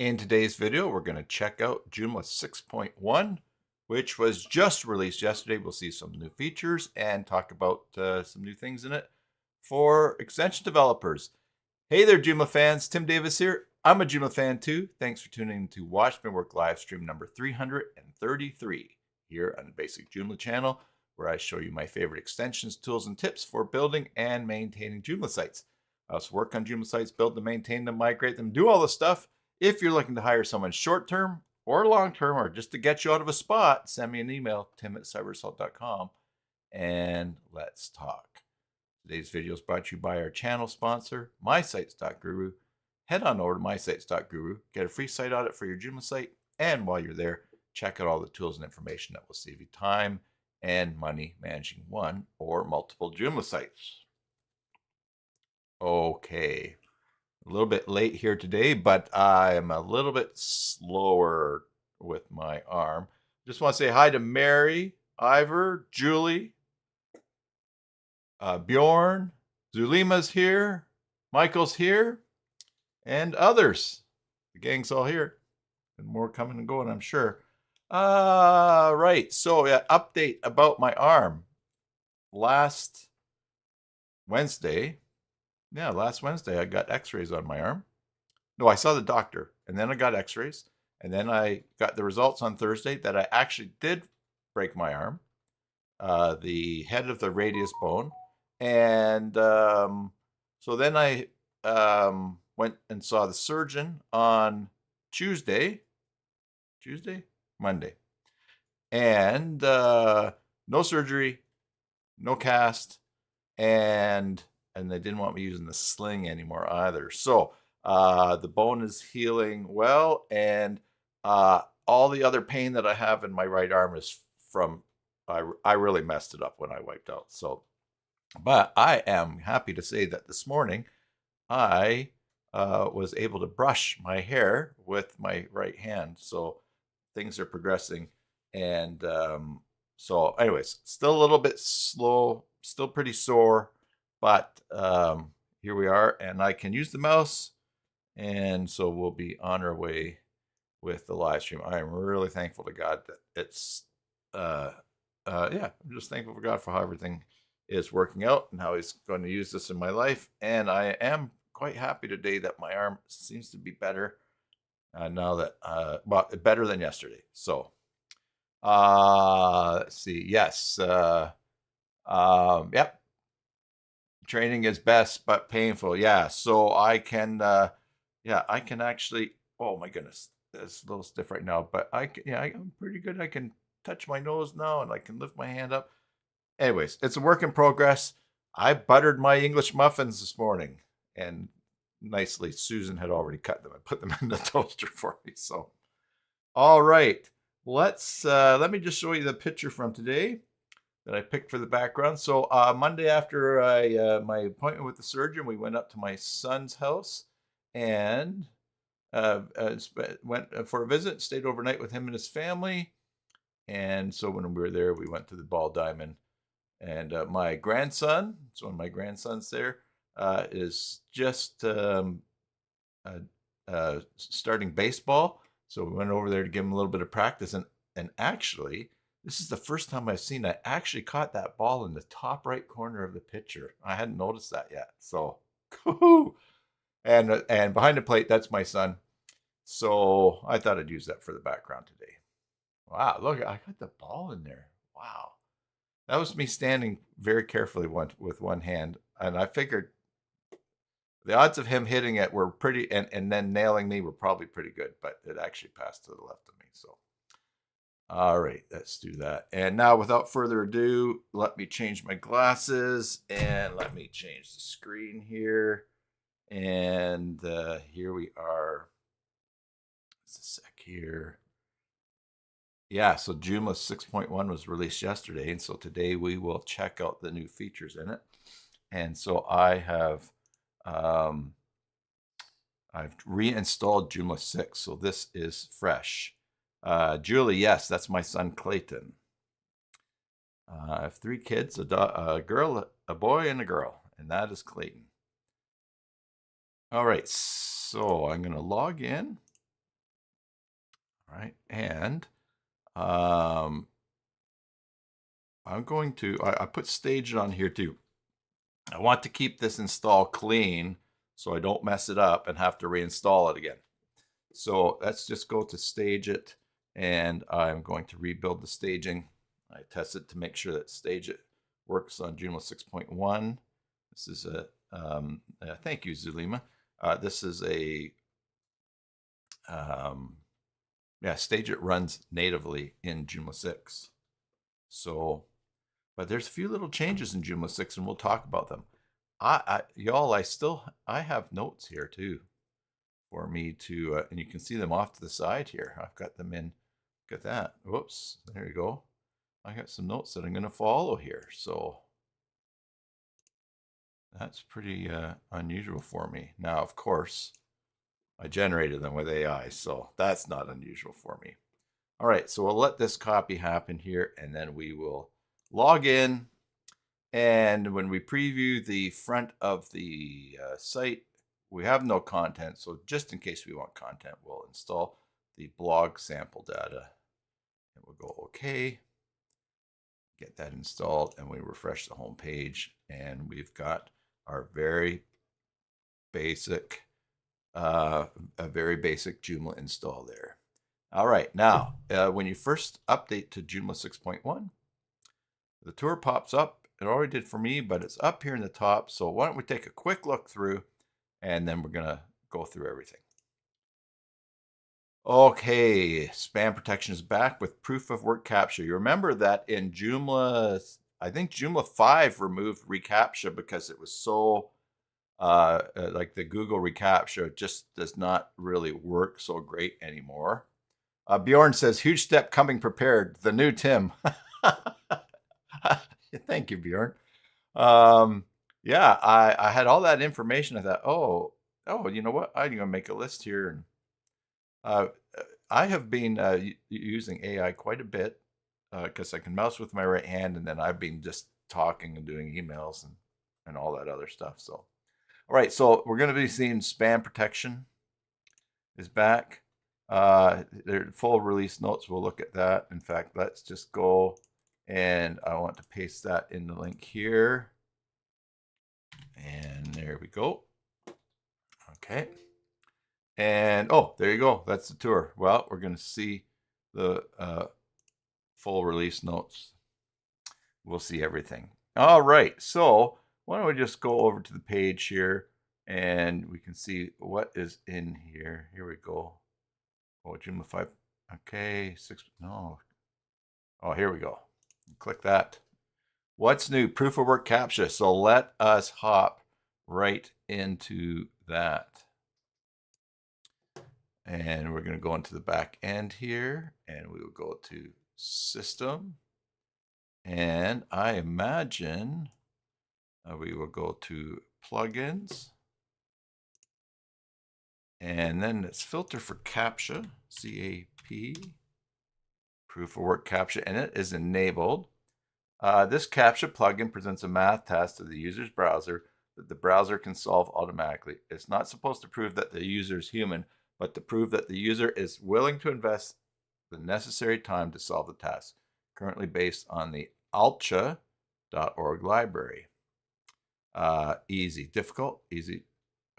In today's video, we're going to check out Joomla 6.1, which was just released yesterday. We'll see some new features and talk about some new things in it for extension developers. Hey there, Joomla fans. Tim Davis here. I'm a Joomla fan too. Thanks for tuning in to Watch My Work live stream number 333 here on the Basic Joomla channel, where I show you my favorite extensions, tools, and tips for building and maintaining Joomla sites. I also work on Joomla sites, build them, maintain them, migrate them, do all this stuff. If you're looking to hire someone short-term or long-term, or just to get you out of a spot, send me an email, tim@cybersalt.com, and let's talk. Today's video is brought to you by our channel sponsor, mysites.guru. Head on over to mysites.guru, get a free site audit for your Joomla site, and while you're there, check out all the tools and information that will save you time and money managing one or multiple Joomla sites. Okay. A little bit late here today, but I'm a little bit slower with my arm. Just want to say hi to Mary, Ivor, Julie, Bjorn, Zulima's here, Michael's here, and others. The gang's all here, and more coming and going, I'm sure. Right, so yeah, update about my arm. Last Wednesday, I got x-rays on my arm. No, I saw the doctor, and then I got x-rays, and then I got the results on Thursday that I actually did break my arm, the head of the radius bone. And so then I went and saw the surgeon on Monday. And no surgery, no cast, and they didn't want me using the sling anymore either. So the bone is healing well, and all the other pain that I have in my right arm is from, I really messed it up when I wiped out. So, but I am happy to say that this morning I was able to brush my hair with my right hand. So things are progressing. And so anyways, still a little bit slow, still pretty sore. But here we are, and I can use the mouse, and so we'll be on our way with the live stream. I am really thankful to God that it's, yeah, I'm just thankful for God for how everything is working out and how He's going to use this in my life. And I am quite happy today that my arm seems to be better now that, well, better than yesterday. So, let's see. Yes. Yep. Training is best, but painful. Yeah. So I can, I can actually, oh my goodness, it's a little stiff right now, but I can, I'm pretty good. I can touch my nose now, and I can lift my hand up. Anyways, it's a work in progress. I buttered my English muffins this morning, and nicely, Susan had already cut them and put them in the toaster for me. So, all right, let me just show you the picture from today that I picked for the background. So Monday after my appointment with the surgeon, we went up to my son's house and went for a visit, stayed overnight with him and his family. And so when we were there, we went to the Ball Diamond. And my grandson, so one of my grandsons there, is just starting baseball. So we went over there to give him a little bit of practice. And actually, this is the first time I've seen I actually caught that ball in the top right corner of the picture. I hadn't noticed that yet. So, and behind the plate, that's my son. So I thought I'd use that for the background today. Wow, look, I got the ball in there. Wow. That was me standing very carefully with one hand. And I figured the odds of him hitting it were pretty, and then nailing me were probably pretty good, but it actually passed to the left of me. So. All right, let's do that. And now, without further ado, let me change my glasses and let me change the screen here. And here we are. Just a sec here. Yeah, so Joomla 6.1 was released yesterday, and so today we will check out the new features in it. And so I have I've reinstalled Joomla 6, so this is fresh. Julie, yes, that's my son Clayton. I have 3 kids, a girl, a boy, and a girl, and that is Clayton. All right, so I'm going to log in. right? And I'm going to, I put staged on here too. I want to keep this install clean so I don't mess it up and have to reinstall it again. So let's just go to stage it, and I'm going to rebuild the staging. I test it to make sure that stage it works on Joomla 6.1. This is a, thank you, Zulima. This is a, yeah, stage it runs natively in Joomla 6. So, but there's a few little changes in Joomla 6, and we'll talk about them. Y'all, I have notes here too for me to, and you can see them off to the side here. I've got them in, look at that. Whoops, there you go. I got some notes that I'm going to follow here. So that's pretty unusual for me. Now, of course, I generated them with AI, so that's not unusual for me. All right, so we'll let this copy happen here, and then we will log in. And when we preview the front of the site, we have no content. So just in case we want content, we'll install the blog sample data. And we'll go OK. Get that installed, and we refresh the home page, and we've got our very basic, a very basic Joomla install there. All right, now when you first update to Joomla 6.1, the tour pops up. It already did for me, but it's up here in the top. So why don't we take a quick look through, and then we're gonna go through everything. Okay, spam protection is back with proof of work CAPTCHA. You remember that in Joomla, I think Joomla 5 removed reCAPTCHA because it was so, like the Google reCAPTCHA just does not really work so great anymore. Bjorn says, huge step coming prepared, the new Tim. Thank you, Bjorn. Yeah, I had all that information. I thought, oh, you know what? I'm gonna make a list here. And I have been using AI quite a bit because I can mouse with my right hand, and then I've been just talking and doing emails and all that other stuff. So, all right, so we're gonna be seeing spam protection is back. Their full release notes. We'll look at that. In fact, let's just go, and I want to paste that in the link here. And there we go. Okay. And oh, there you go. That's the tour. Well, we're going to see the full release notes. We'll see everything. All right. So why don't we just go over to the page here, and we can see what is in here. Here we go. Oh, Joomla 5. Okay. 6. No. Oh, here we go. Click that. What's new? Proof of work CAPTCHA. So let us hop right into that. And we're going to go into the back end here, and we will go to System. And I imagine we will go to Plugins. And then let's filter for CAPTCHA, C-A-P, Proof of Work CAPTCHA, and it is enabled. This CAPTCHA plugin presents a math task to the user's browser that the browser can solve automatically. It's not supposed to prove that the user is human, but to prove that the user is willing to invest the necessary time to solve the task, currently based on the CAPTCHA.org library. Easy, difficult, easy.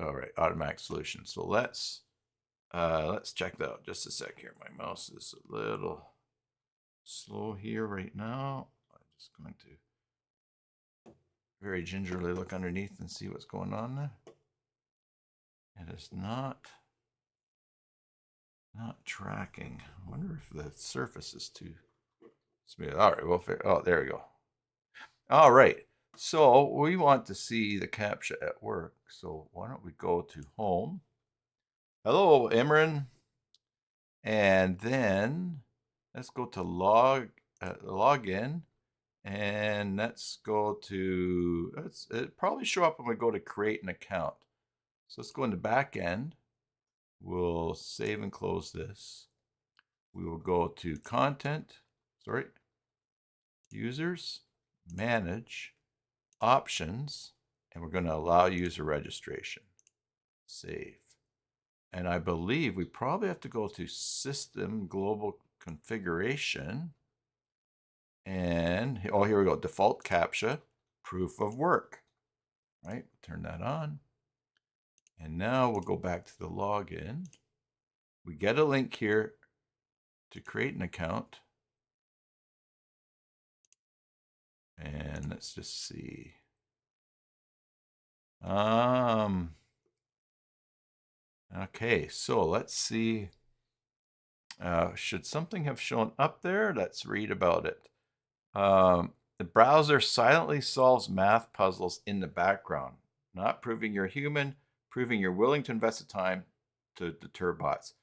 All right, automatic solution. So let's check that out. Just a sec here. My mouse is a little slow here right now. I'm just going to very gingerly look underneath and see what's going on there. It is not tracking. I wonder if the surface is too smooth. All right, we'll figure. Oh, there we go. All right, so we want to see the CAPTCHA at work. So why don't we go to Home? Hello, Imran. And then let's go to Login, and let's go to. It probably show up when we go to create an account. So let's go into back end. We'll save and close this. We will go to users, manage, options, and we're going to allow user registration. Save. And I believe we probably have to go to System Global Configuration. And, oh, here we go. Default CAPTCHA, proof of work. Right? Turn that on. And now we'll go back to the login. We get a link here to create an account. And let's just see. Okay, so let's see. Should something have shown up there? Let's read about it. The browser silently solves math puzzles in the background, not proving you're human, proving you're willing to invest the time to deter bots.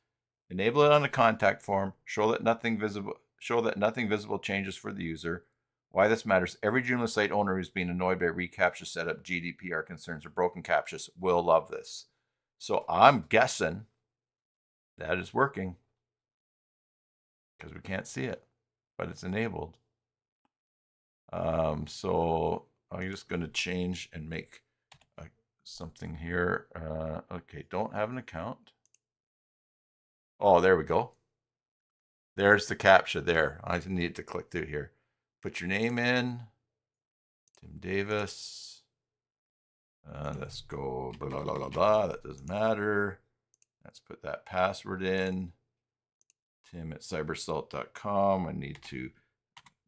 Enable it on the contact form. Show that nothing visible changes for the user. Why this matters: every Joomla site owner who's been annoyed by reCAPTCHA setup, GDPR concerns, or broken CAPTCHAs will love this. So I'm guessing that is working because we can't see it, but it's enabled. So I'm just going to change and make something here. Okay, don't have an account. Oh, there we go. There's the CAPTCHA there. I need to click through here. Put your name in. Tim Davis. Let's go blah, blah, blah, blah, blah. That doesn't matter. Let's put that password in. Tim@cybersalt.com. I need to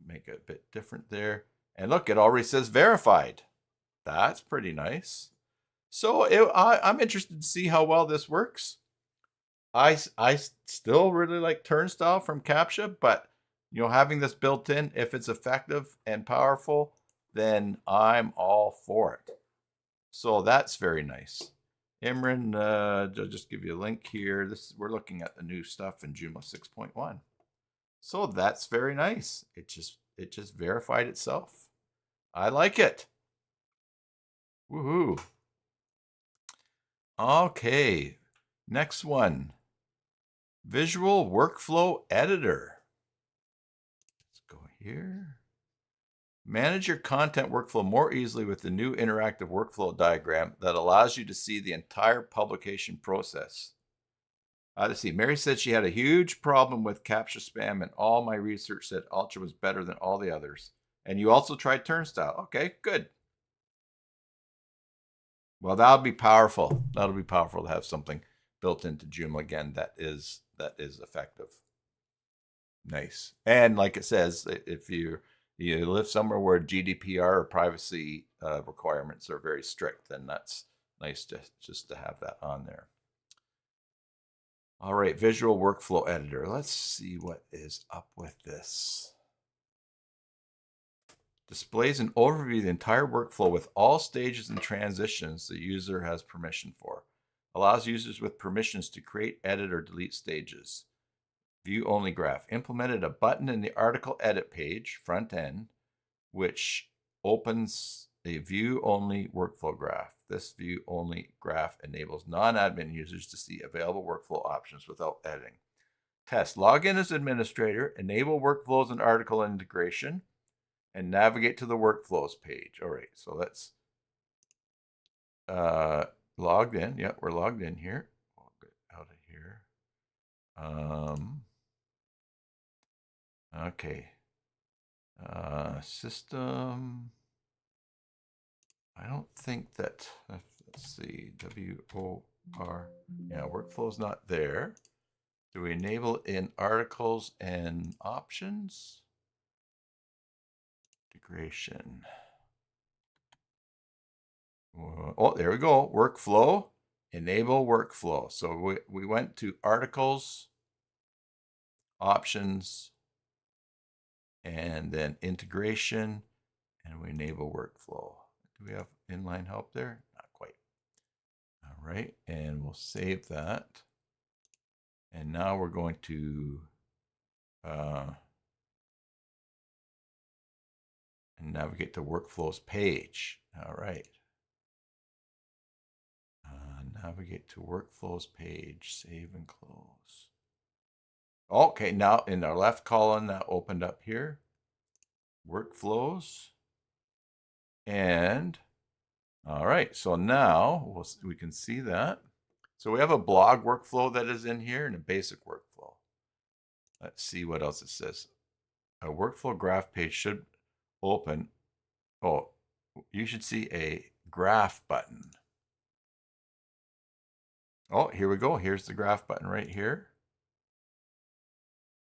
make it a bit different there. And look, it already says verified. That's pretty nice. So I'm interested to see how well this works. I still really like Turnstile from CAPTCHA, but having this built in, if it's effective and powerful, then I'm all for it. So that's very nice. Imran, I'll just give you a link here. We're looking at the new stuff in Joomla 6.1. So that's very nice. It just verified itself. I like it. Woohoo. Okay, next one. Visual Workflow Editor. Let's go here. Manage your content workflow more easily with the new interactive workflow diagram that allows you to see the entire publication process. Let's see. Mary said she had a huge problem with CAPTCHA spam, and all my research said Ultra was better than all the others. And you also tried Turnstile. Okay, good. Well, that'll be powerful. That'll be powerful to have something built into Joomla again that is effective. Nice. And like it says, if you live somewhere where GDPR or privacy requirements are very strict, then that's nice just to have that on there. All right, Visual Workflow Editor. Let's see what is up with this. Displays an overview of the entire workflow with all stages and transitions the user has permission for. Allows users with permissions to create, edit, or delete stages. View only graph. Implemented a button in the article edit page, front end, which opens a view only workflow graph. This view only graph enables non-admin users to see available workflow options without editing. Test. Log in as administrator, enable workflows and article integration, and navigate to the workflows page. All right, so let's logged in. Yep, we're logged in here. We'll get out of here. Okay. System. I don't think that, let's see, WOR. Yeah, workflow's not there. Do we enable it in articles and options? Integration. Oh, there we go. Workflow. Enable workflow. So we went to articles, options, and then integration, and we enable workflow. Do we have inline help there? Not quite. All right, and we'll save that. And now we're going to navigate to workflows page. All right. Navigate to workflows page, save and close. Okay, now in our left column that opened up here, workflows. And all right, so now we can see that. So we have a blog workflow that is in here and a basic workflow. Let's see what else it says. A workflow graph page should open. Oh, you should see a graph button. Oh, here we go. Here's the graph button right here.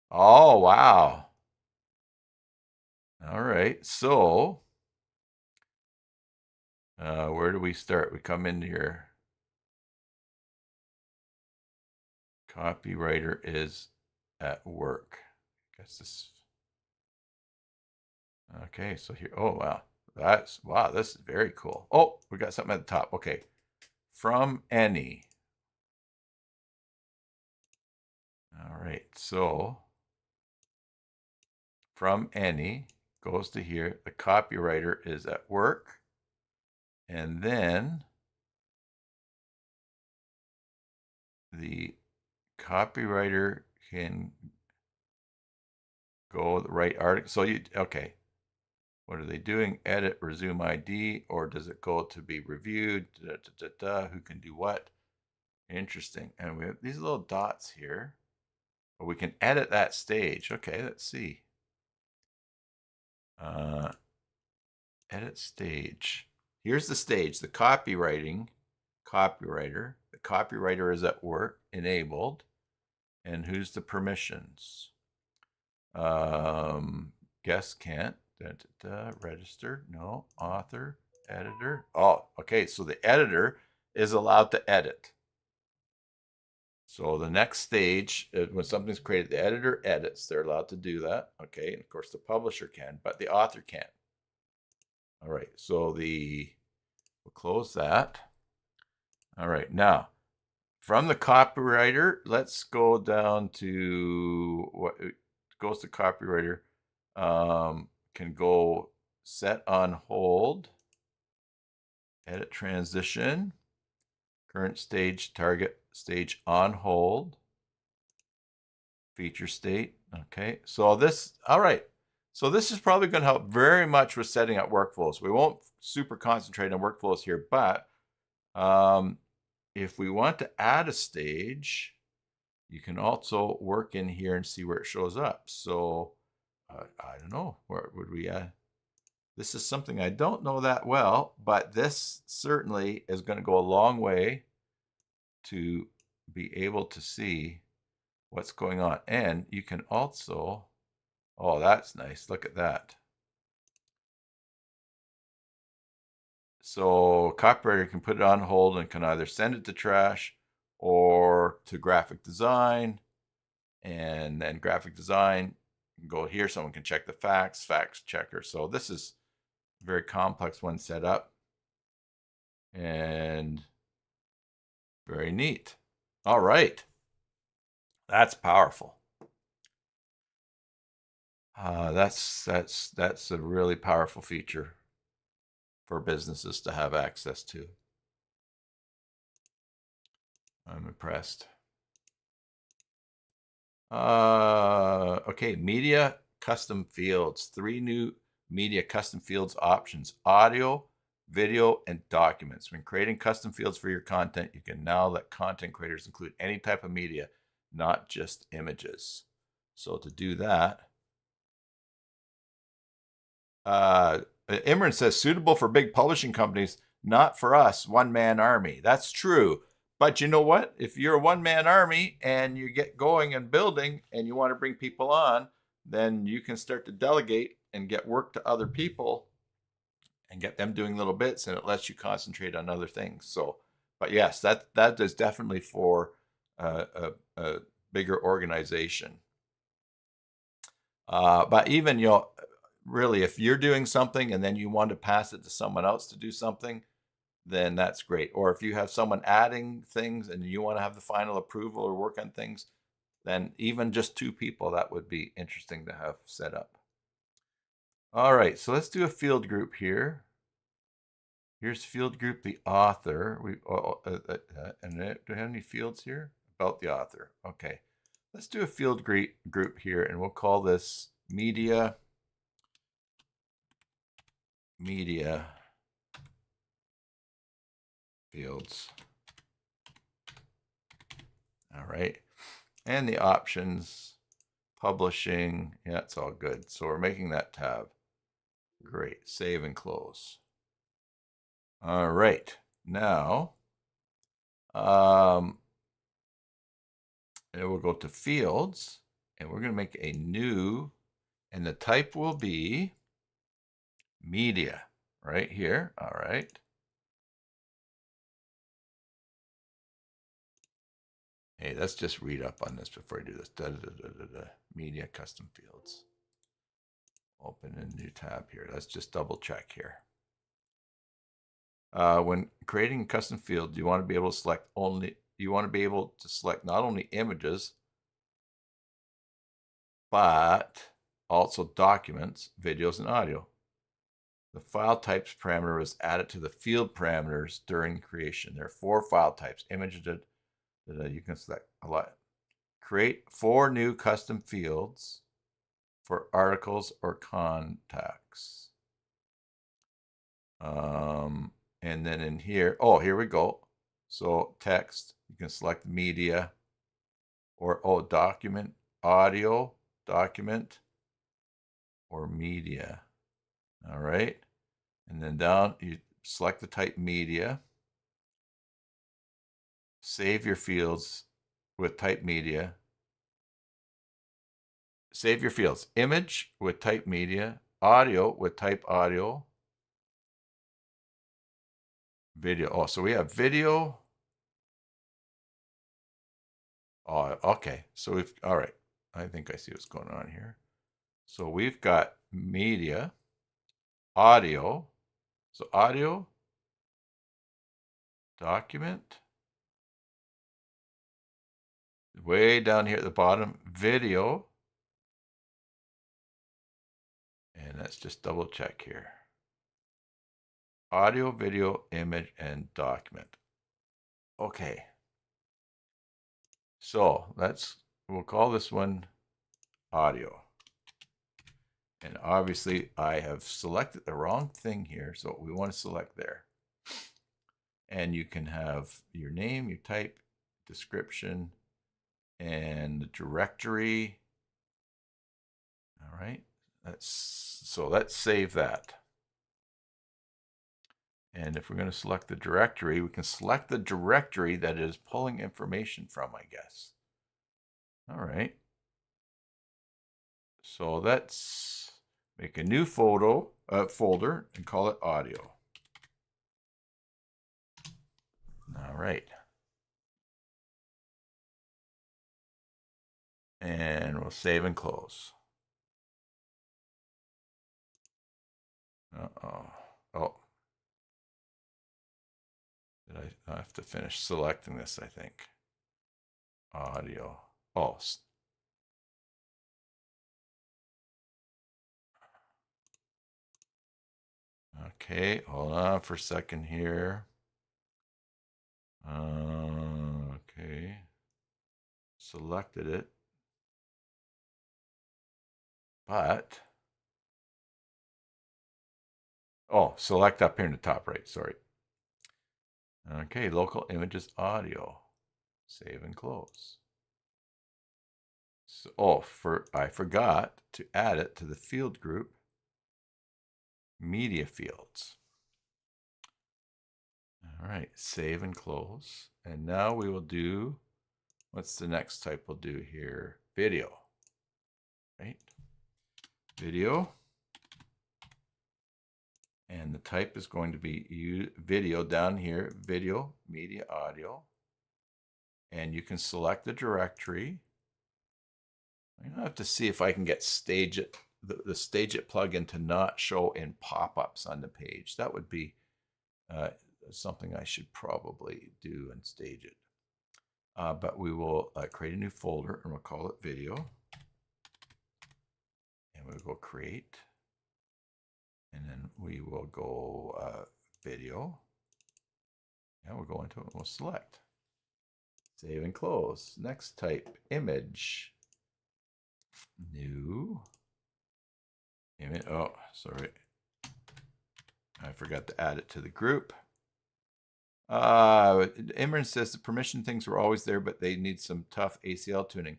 Oh, wow. All right. So where do we start? We come in here. Copywriter is at work. I guess this. Okay, so here. Oh, wow. Wow, this is very cool. Oh, we got something at the top. Okay. From any. All right. So from any goes to here. The copywriter is at work. And then the copywriter can go write article. So okay. What are they doing? Edit, resume ID, or does it go to be reviewed? Who can do what? Interesting. And we have these little dots here. But we can edit that stage. Okay, let's see. Edit stage. Here's the stage, the copywriter. The copywriter is at work, enabled. And who's the permissions? Guest can't. Register. No. Author. Editor. Oh, okay. So the editor is allowed to edit. So the next stage, when something's created, the editor edits. They're allowed to do that. Okay. And of course, the publisher can, but the author can't. All right. So we'll close that. All right. Now, from the copywriter, let's go down to what it goes to copywriter. Can go set on hold, edit transition, current stage, target stage on hold, feature state. Okay, so this, all right. So this is probably going to help very much with setting up workflows. We won't super concentrate on workflows here, but if we want to add a stage, you can also work in here and see where it shows up. So I don't know, where would we add? This is something I don't know that well, but this certainly is going to go a long way to be able to see what's going on. And you can also, oh, that's nice. Look at that. So copywriter can put it on hold and can either send it to trash or to graphic design. And then graphic design, you can go here. Someone can check the facts checker. So this is a very complex one set up. And very neat. All right. That's powerful. That's a really powerful feature for businesses to have access to. I'm impressed. Okay, media custom fields. 3 new media custom fields options: audio, video, and documents. When creating custom fields for your content, you can now let content creators include any type of media, not just images. So to do that, Imran says, suitable for big publishing companies, not for us, one-man army. That's true. But you know what? If you're a one-man army and you get going and building and you want to bring people on, then you can start to delegate and get work to other people and get them doing little bits, and it lets you concentrate on other things. So, but yes, that is definitely for a bigger organization. But even, you know, really, if you're doing something and then you want to pass it to someone else to do something, then that's great. Or if you have someone adding things and you want to have the final approval or work on things, then even just 2 people, that would be interesting to have set up. All right, so let's do a field group here. Here's field group, the author. And do we have any fields here? About the author. Okay, let's do a field group here, and we'll call this media fields. All right. And the options, publishing, yeah, it's all good. So we're making that tab. Great. Save and close. All right. Now, and we'll go to fields, and we're going to make a new, and the type will be media right here. All right. Hey, let's just read up on this before I do this. Media custom fields. Open a new tab here. Let's just double check here. When creating a custom field, you want to be able to select not only images, but also documents, videos, and audio. The file types parameter is added to the field parameters during creation. There are 4 file types. Images that you can select a lot. Create 4 new custom fields for articles or contacts. And then in here, here we go. So text, you can select media or document, audio, document, or media. All right. And then down, you select the type media. Save your fields with type media. Save your fields. Image with type media. Audio with type audio. Video. So we have video. Okay. So all right. I think I see what's going on here. So we've got media, audio. So audio, document. Way down here at the bottom, video. And let's just double check here. Audio, video, image, and document. Okay. So we'll call this one audio. And obviously I have selected the wrong thing here. So we want to select there. And you can have your name, your type, description, and the directory. All right. So let's save that. And if we're going to select the directory, we can select the directory that is pulling information from, I guess. All right. So let's make a new folder and call it audio. All right. And we'll save and close. Oh. I have to finish selecting this, I think. Audio. Okay, hold on for a second here. Okay. Selected it. But, select up here in the top right, sorry. Okay, local images audio. Save and close. So, I forgot to add it to the field group, media fields. All right, save and close. And now we will do, what's the next type we'll do here? Video, right? Video. And the type is going to be video down here, video, media, audio. And you can select the directory. I'm gonna have to see if I can get StageIt, the StageIt plugin to not show in pop-ups on the page. That would be something I should probably do in StageIt. But we will create a new folder and we'll call it video. And we'll go create. And then we will go video. And we'll go into it and we'll select. Save and close. Next type, image. New. Image. Oh, sorry. I forgot to add it to the group. Imran says the permission things were always there, but they need some tough ACL tuning.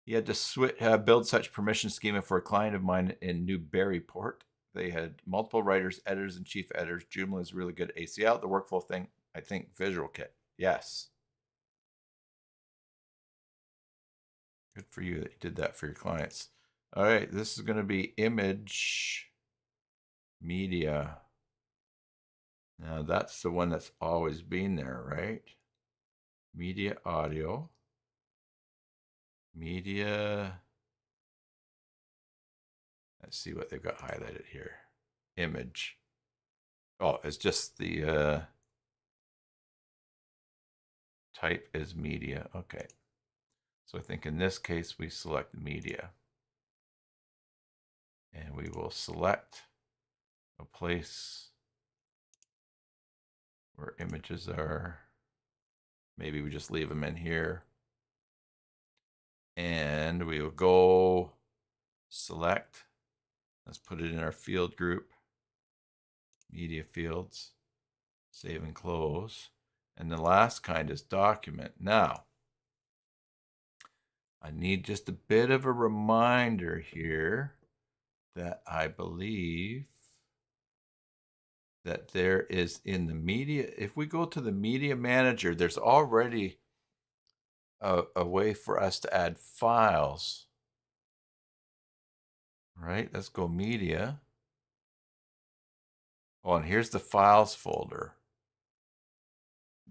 He had to build such permission schema for a client of mine in Newburyport. They had multiple writers, editors, and chief editors. Joomla is really good at ACL. The workflow thing, I think, Visual Kit. Yes. Good for you that you did that for your clients. All right, this is going to be image media. Now that's the one that's always been there, right? Media audio. Media. Let's see what they've got highlighted here. Image. Oh, it's just the type is media. Okay. So I think in this case, we select media. And we will select a place where images are. Maybe we just leave them in here. And we will go select. Let's put it in our field group. Media fields. Save and close. And the last kind is document. Now, I need just a bit of a reminder here that I believe that there is in the media, if we go to the media manager, there's already a way for us to add files. Right, let's go media. Oh, and here's the files folder.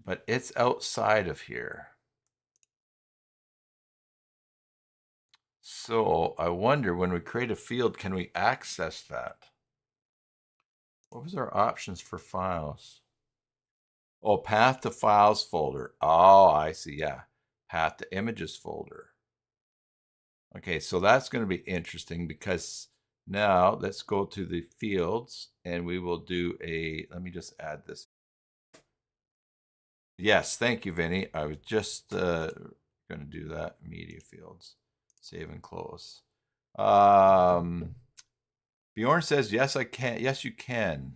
But it's outside of here. So I wonder when we create a field, can we access that? What was our options for files? Oh, path to files folder. Oh, I see. Yeah. Path to images folder. Okay, so that's going to be interesting because now let's go to the fields and we will do let me just add this. Yes, thank you, Vinny. I was just going to do that. Media fields. Save and close. Bjorn says, yes, I can. Yes, you can.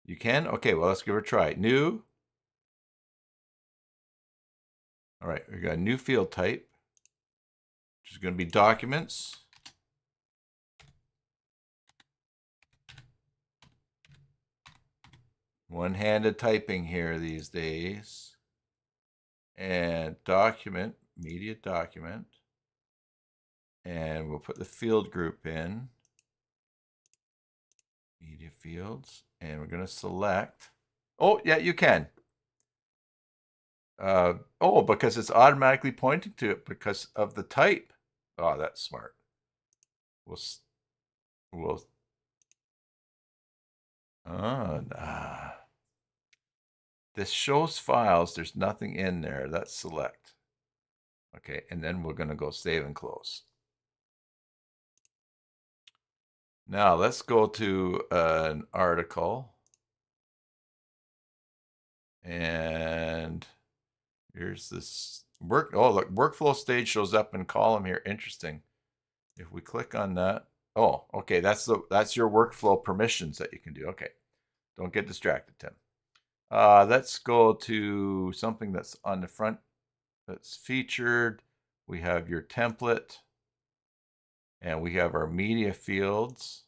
You can? Okay, well, let's give it a try. New. All right, we got a new field type, which is going to be documents. One-handed typing here these days. And document, media document. And we'll put the field group in. Media fields. And we're going to select. Oh, yeah, you can. Oh, because it's automatically pointing to it because of the type. Oh, that's smart. This shows files. There's nothing in there. Let's select. Okay, and then we're going to go save and close. Now let's go to an article. And here's this oh, look, workflow stage shows up in column here. Interesting. If we click on that, oh, okay, that's your workflow permissions that you can do. Okay, don't get distracted, Tim. Let's go to something that's on the front that's featured. We have your template, and we have our media fields.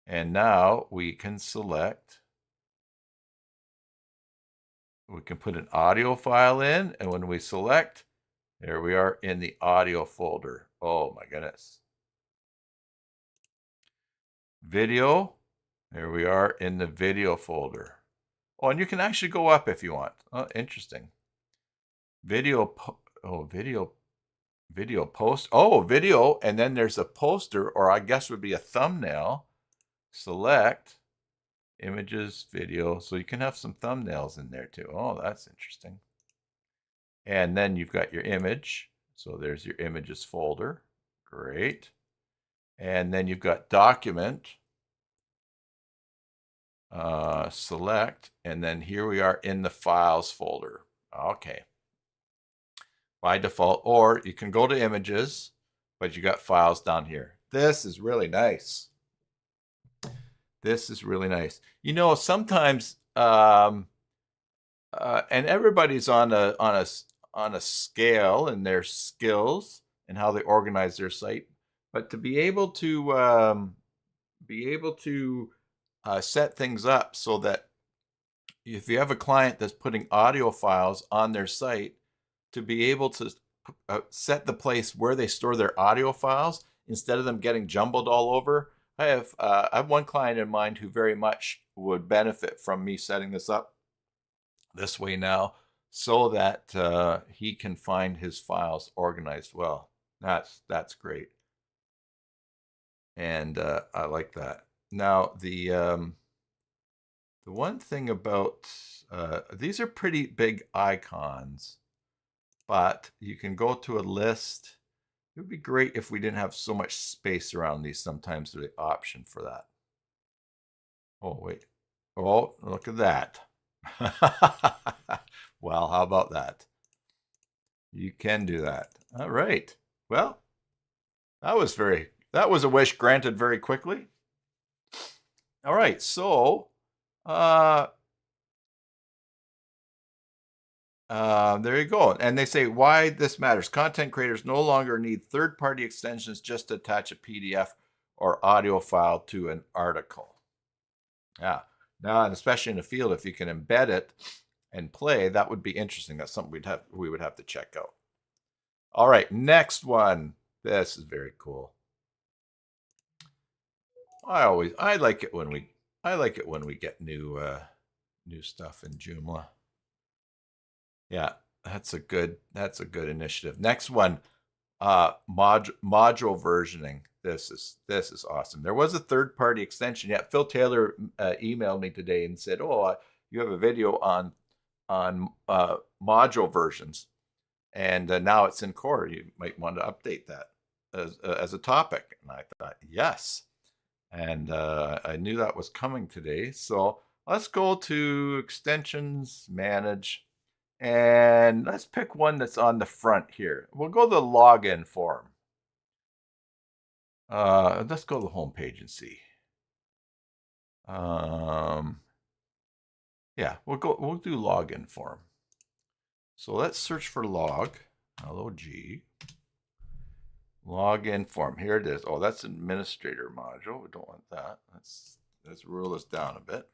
And now we can select. We can put an audio file in, and when we select, there we are in the audio folder. Oh my goodness. Video, there we are in the video folder. Oh, and you can actually go up if you want. Oh, interesting. Video post. Oh, video, and then there's a poster, or I guess would be a thumbnail. Select images, video, so you can have some thumbnails in there too. Oh, that's interesting. And then you've got your image. So there's your images folder. Great. And then you've got document. Select. And then here we are in the files folder. Okay. By default, or you can go to images, but you got files down here. This is really nice. This is really nice. You know, sometimes and everybody's on a scale in their skills and how they organize their site. But to be able to set things up so that if you have a client that's putting audio files on their site, to be able to set the place where they store their audio files instead of them getting jumbled all over. I have one client in mind who very much would benefit from me setting this up this way now, so that he can find his files organized well. That's great, and I like that. Now the one thing about these are pretty big icons, but you can go to a list. It would be great if we didn't have so much space around these. Sometimes there's the option for that. Oh, wait. Oh, look at that. Well, how about that? You can do that. All right. Well, that was a wish granted very quickly. All right. So, there you go. And they say why this matters. Content creators no longer need third-party extensions just to attach a PDF or audio file to an article. Yeah. Now, and especially in the field, if you can embed it and play, that would be interesting. That's something we would have to check out. All right, next one. This is very cool. I like it when we get new stuff in Joomla. Yeah, that's a good initiative. Next one, module versioning. This is awesome. There was a third-party extension. Yeah, Phil Taylor emailed me today and said, "Oh, you have a video on module versions, and now it's in core. You might want to update that as a topic." And I thought, yes, and I knew that was coming today. So let's go to extensions, manage. And let's pick one that's on the front here. We'll go to the login form. Let's go to the home page and see. Yeah, we'll do login form. So let's search for log, L-O-G, login form. Here it is. Oh, that's administrator module. We don't want that. Let's rule this down a bit.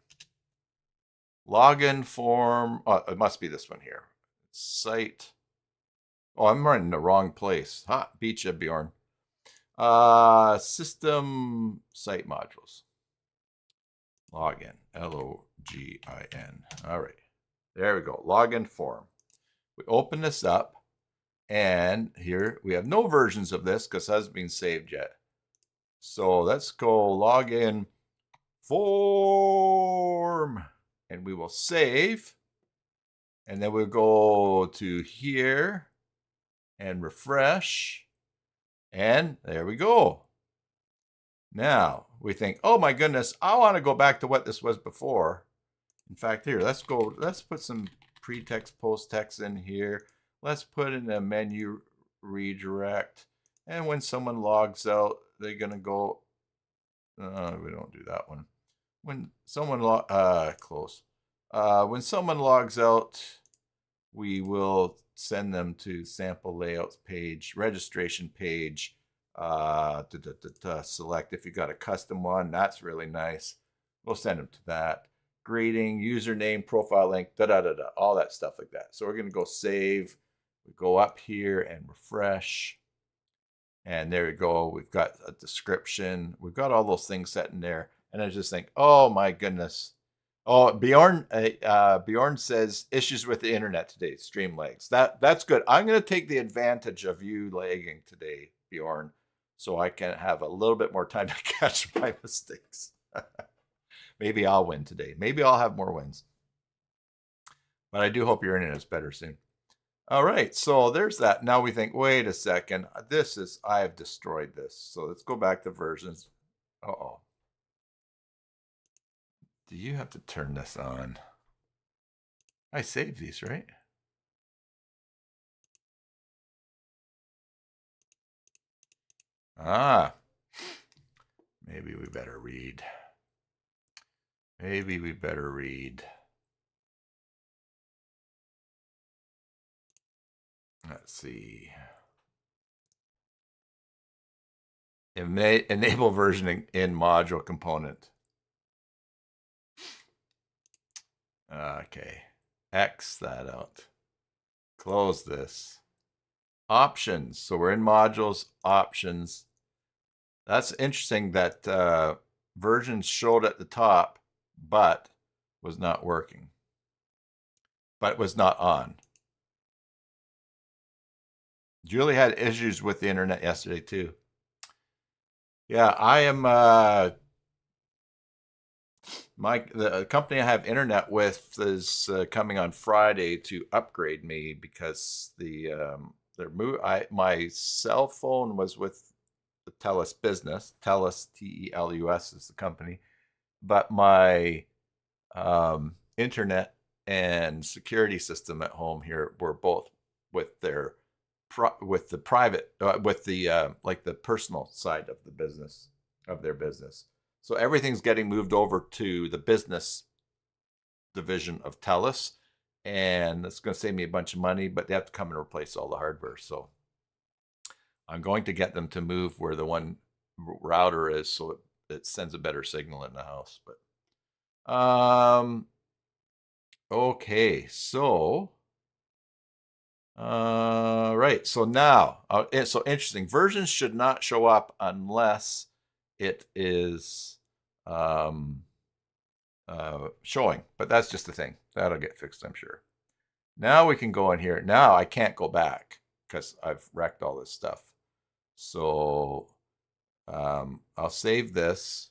Login form. Oh, it must be this one here. Site. Oh, I'm running the wrong place. Ha, beat you, Bjorn. System site modules. Login. L-O-G-I-N. All right. There we go. Login form. We open this up, and here we have no versions of this because it hasn't been saved yet. So let's go login form, and we will save. And then we'll go to here and refresh. And there we go. Now we think, oh my goodness, I want to go back to what this was before. In fact, here, let's put some pre-text, post-text in here. Let's put in a menu redirect. And when someone logs out, they're going to go, we don't do that one. When someone when someone logs out, we will send them to sample layouts page, registration page, select if you got a custom one. That's really nice. We'll send them to that. Grading, username, profile link, all that stuff like that. So we're going to go save. We go up here and refresh. And there we go. We've got a description. We've got all those things set in there. And I just think, oh my goodness. Oh, Bjorn says issues with the internet today. Stream lags. That's good. I'm going to take the advantage of you lagging today, Bjorn, so I can have a little bit more time to catch my mistakes. Maybe I'll win today. Maybe I'll have more wins. But I do hope your internet is better soon. All right, so there's that. Now we think, wait a second. I have destroyed this. So let's go back to versions. Uh-oh. Do you have to turn this on? I saved these, right? Ah, maybe we better read. Maybe we better read. Let's see. Enable versioning in module component. Okay. X that out. Close this. Options. So we're in modules, options. That's interesting that versions showed at the top, but was not working. But was not on. Julie had issues with the internet yesterday too. Yeah, I am the company I have internet with is coming on Friday to upgrade me because my cell phone was with the TELUS business. TELUS, TELUS is the company, but my internet and security system at home here were both with their with the private with the like the personal side of the business of their business. So everything's getting moved over to the business division of TELUS, and it's going to save me a bunch of money, but they have to come and replace all the hardware. So I'm going to get them to move where the one router is, so it sends a better signal in the house. But okay, so right. So now, so interesting. Versions should not show up unless it is showing, but that's just a thing. That'll get fixed, I'm sure. Now we can go in here. Now I can't go back because I've wrecked all this stuff. So I'll save this.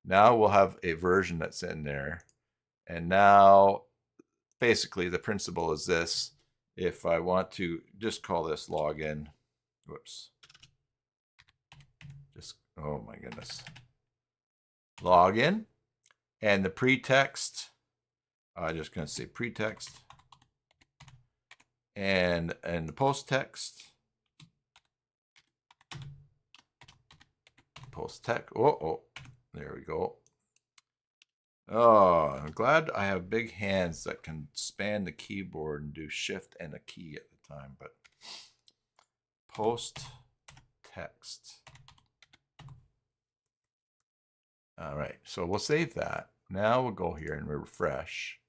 Now we'll have a version that's in there. And now basically the principle is this. If I want to just call this login, whoops. Just, oh my goodness. Login. And the pretext, I'm just going to say pretext. And the post text. Post text. Oh, there we go. Oh, I'm glad I have big hands that can span the keyboard and do shift and a key at the time. But post text. All right, so we'll save that. Now we'll go here and refresh.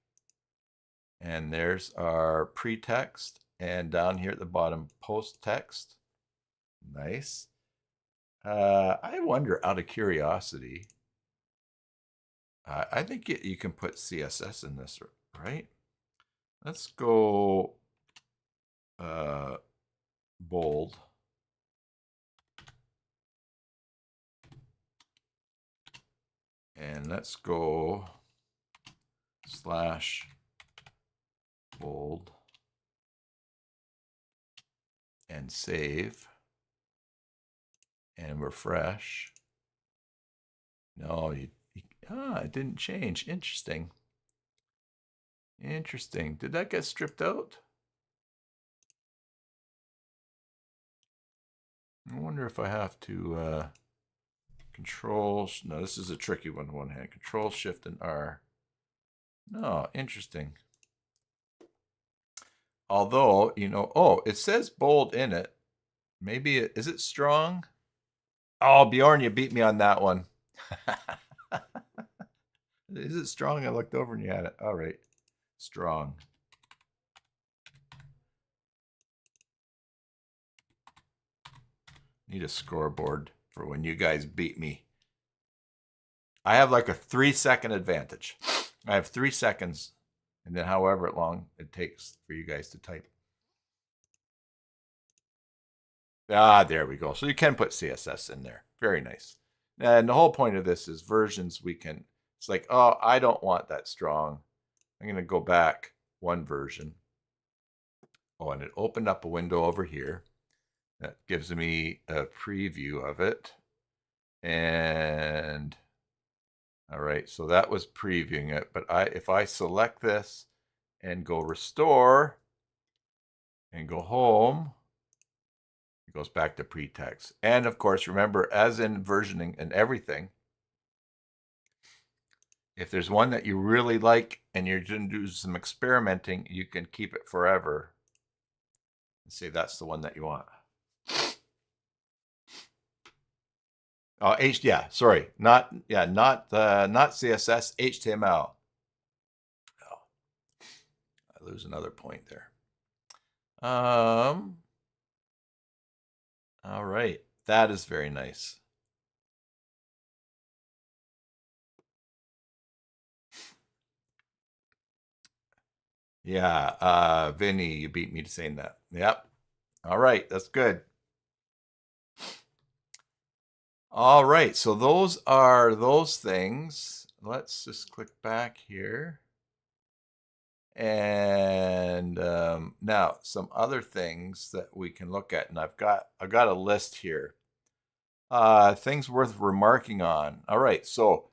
And there's our pretext. And down here at the bottom, post text. Nice. I wonder, out of curiosity, I think you can put CSS in this, right? Let's go bold. And let's go slash bold and save and refresh. No, it didn't change. Interesting. Interesting. Did that get stripped out? I wonder if I have to control. No, this is a tricky one. One hand. Control, Shift, and R. No, interesting. Although, you know, oh, it says bold in it. Maybe is it strong? Oh, Bjorn, you beat me on that one. Is it strong? I looked over and you had it. All right. Strong. Need a scoreboard for when you guys beat me. I have like a 3-second advantage. I have 3 seconds, and then however long it takes for you guys to type. Ah, there we go. So you can put CSS in there. Very nice. And the whole point of this is versions we can, it's like, oh, I don't want that strong. I'm going to go back one version. Oh, and it opened up a window over here. That gives me a preview of it. And all right, so that was previewing it. But if I select this and go restore and go home, it goes back to pretext. And of course, remember, as in versioning and everything, if there's one that you really like and you're going to do some experimenting, you can keep it forever. Say that's the one that you want. Oh, yeah, sorry, not CSS, HTML. Oh, I lose another point there. All right, that is very nice. Yeah, Vinny, you beat me to saying that. Yep. All right, that's good. All right, so those are those things. Let's just click back here. And now some other things that we can look at, and I've got a list here. Things worth remarking on. All right, so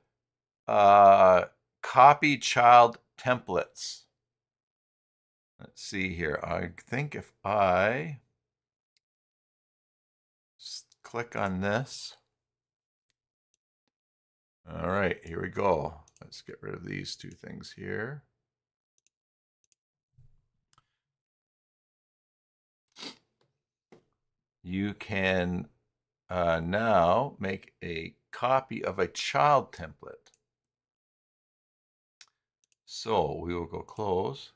copy child templates. Let's see here. I think if I click on this. All right, here we go. Let's get rid of these two things here. You can now make a copy of a child template. So we will go close,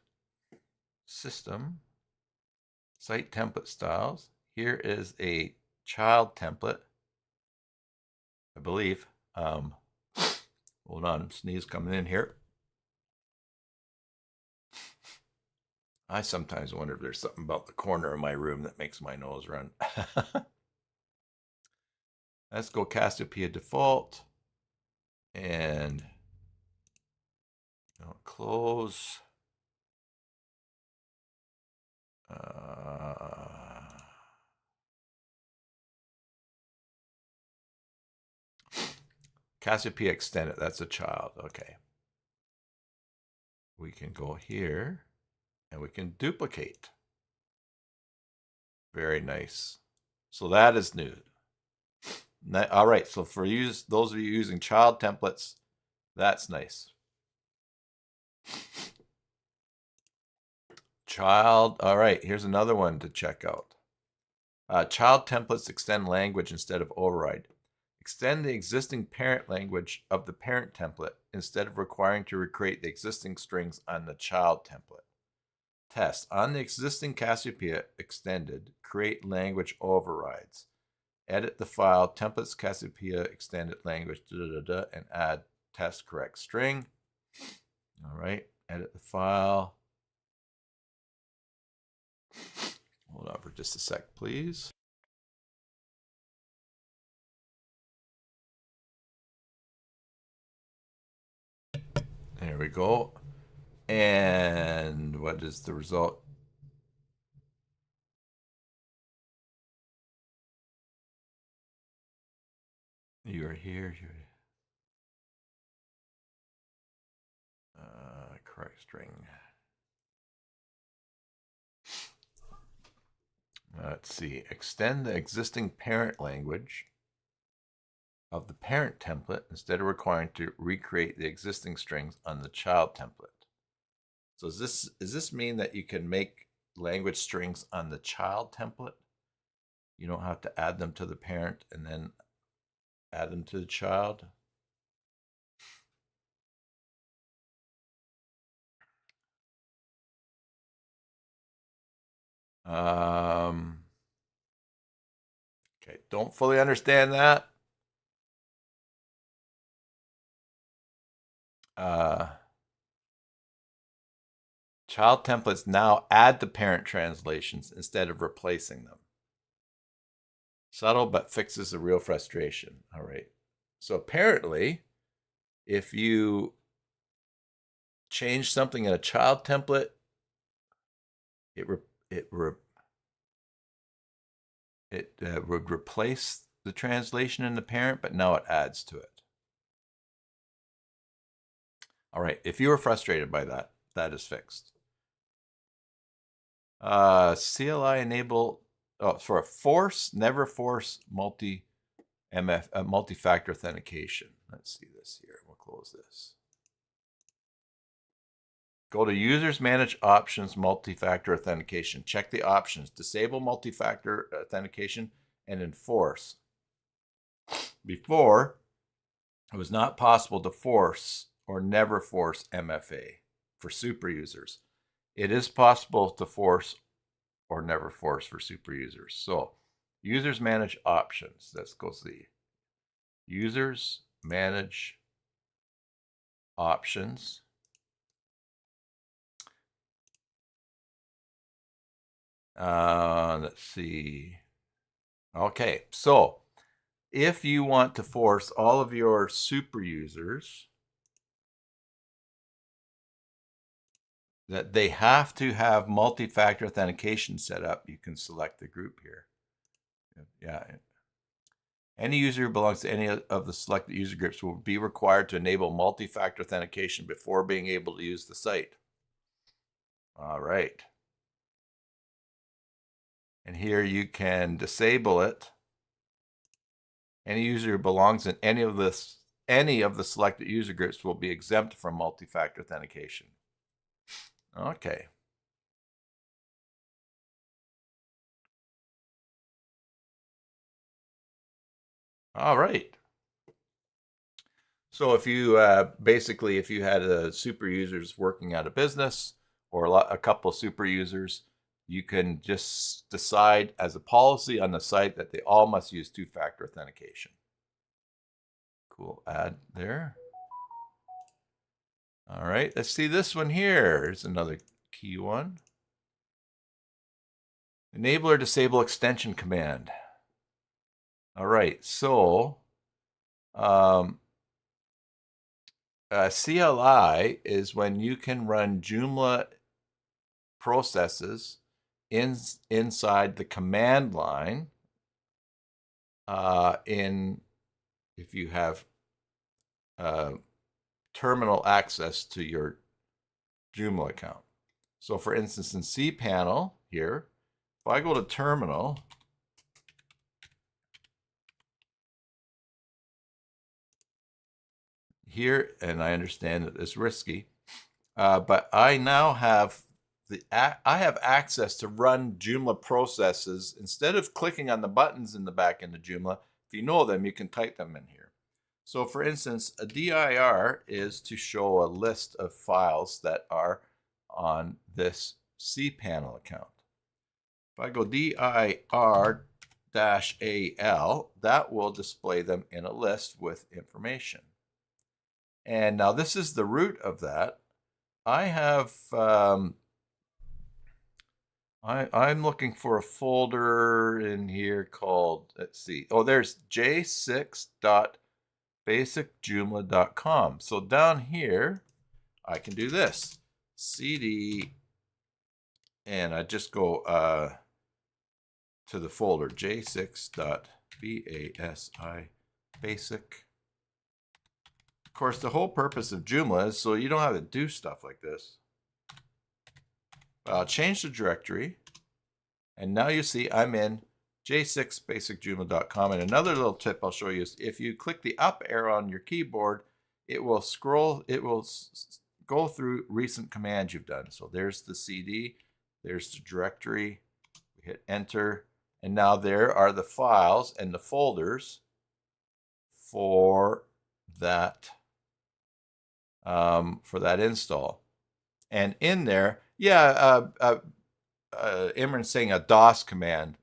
system, site template styles. Here is a child template, I believe. Hold on, sneeze coming in here. I sometimes wonder if there's something about the corner of my room that makes my nose run. Let's go CAPTCHA default and close. CAPTCHA extended, that's a child, okay. We can go here and we can duplicate. Very nice. So that is new. All right, so for those of you using child templates, that's nice. Child, all right, here's another one to check out. Child templates extend language instead of override. Extend the existing parent language of the parent template instead of requiring to recreate the existing strings on the child template. Test. On the existing CAPTCHA extended, create language overrides. Edit the file, templates CAPTCHA extended language, and add test correct string. All right, edit the file. Hold on for just a sec, please. There we go. And what is the result? You are here. Correct string. Let's see. Extend the existing parent language of the parent template instead of requiring to recreate the existing strings on the child template. So does this mean that you can make language strings on the child template? You don't have to add them to the parent and then add them to the child? Okay, don't fully understand that. Child templates now add the parent translations instead of replacing them. Subtle, but fixes the real frustration. All right. So apparently, if you change something in a child template, it would replace the translation in the parent, but now it adds to it. All right. If you were frustrated by that, that is fixed. CLI enable for a never force multi-factor authentication. Let's see this here. We'll close this. Go to Users Manage Options, Multi-Factor Authentication. Check the options. Disable multi-factor authentication and enforce. Before, it was not possible to force or never force MFA for super users. It is possible to force or never force for super users. So, Users Manage Options. Let's go see. Users Manage Options. Let's see. Okay, so if you want to force all of your super users that they have to have multi-factor authentication set up, you can select the group here. Yeah. Any user who belongs to any of the selected user groups will be required to enable multi-factor authentication before being able to use the site. All right. And here you can disable it. Any user who belongs in any of the selected user groups will be exempt from multi-factor authentication. Okay. All right. So if you basically, if you had super users working at a business or a couple of super users, you can just decide as a policy on the site that they all must use two-factor authentication. Cool. Add there. All right. Let's see this one here. Here's another key one. Enable or disable extension command. All right. So CLI is when you can run Joomla processes inside the command line if you have terminal access to your Joomla account. So for instance, in cPanel here, if I go to terminal, here, and I understand that it's risky, but I now have I have access to run Joomla processes. Instead of clicking on the buttons in the back end of Joomla, if you know them, you can type them in here. So for instance, a dir is to show a list of files that are on this cPanel account. If I go dir-al, that will display them in a list with information. And now this is the root of that. I have, I'm looking for a folder in here called, let's see, oh, there's j6.basicjoomla.com. So down here, I can do this, cd, and I just go to the folder, j6.basic. Of course, the whole purpose of Joomla is so you don't have to do stuff like this. I'll change the directory, and now you see I'm in j6basicjoomla.com. And another little tip I'll show you is if you click the up arrow on your keyboard, it will scroll, it will go through recent commands you've done. So there's the CD, there's the directory, we hit enter, and now there are the files and the folders for that install. And in there, yeah, Imran's saying a DOS command.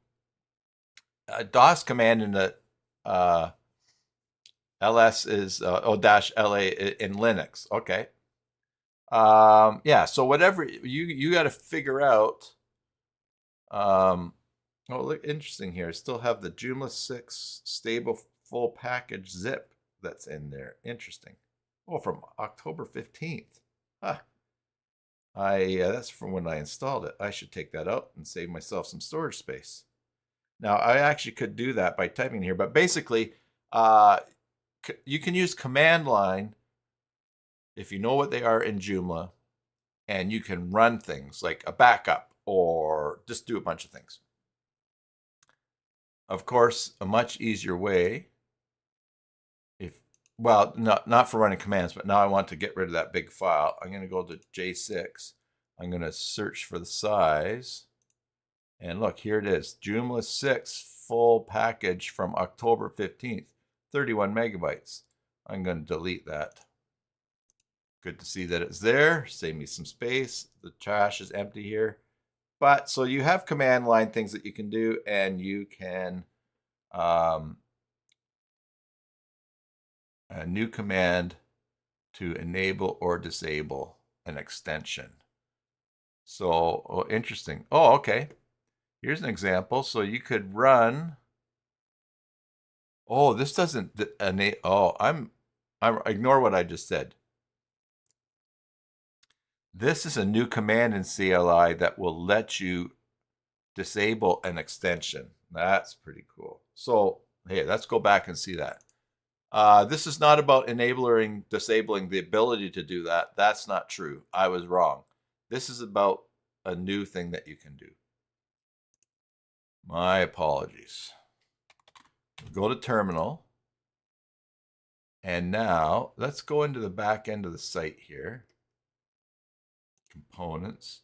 A DOS command in the ls is -la in Linux. Okay. Yeah, so whatever you got to figure out. Oh, look, interesting here. Still have the Joomla 6 stable full package zip that's in there. Interesting. Oh, from October 15th. Huh. That's from when I installed it. I should take that out and save myself some storage space. Now, I actually could do that by typing here, but basically, you can use command line if you know what they are in Joomla, and you can run things like a backup or just do a bunch of things. Of course, a much easier way, if well, not for running commands, but now I want to get rid of that big file. I'm going to go to J6. I'm going to search for the size. And look, here it is. Joomla 6 full package from October 15th, 31 megabytes. I'm going to delete that. Good to see that it's there. Save me some space. The trash is empty here. But so you have command line things that you can do, and you can a new command to enable or disable an extension. So, oh, interesting. Oh, okay. Here's an example. So you could run. Oh, this doesn't enable. Oh, I'm ignore what I just said. This is a new command in CLI that will let you disable an extension. That's pretty cool. So, hey, let's go back and see that. This is not about disabling the ability to do that. That's not true. I was wrong. This is about a new thing that you can do. My apologies. Go to terminal. And now let's go into the back end of the site here. Components.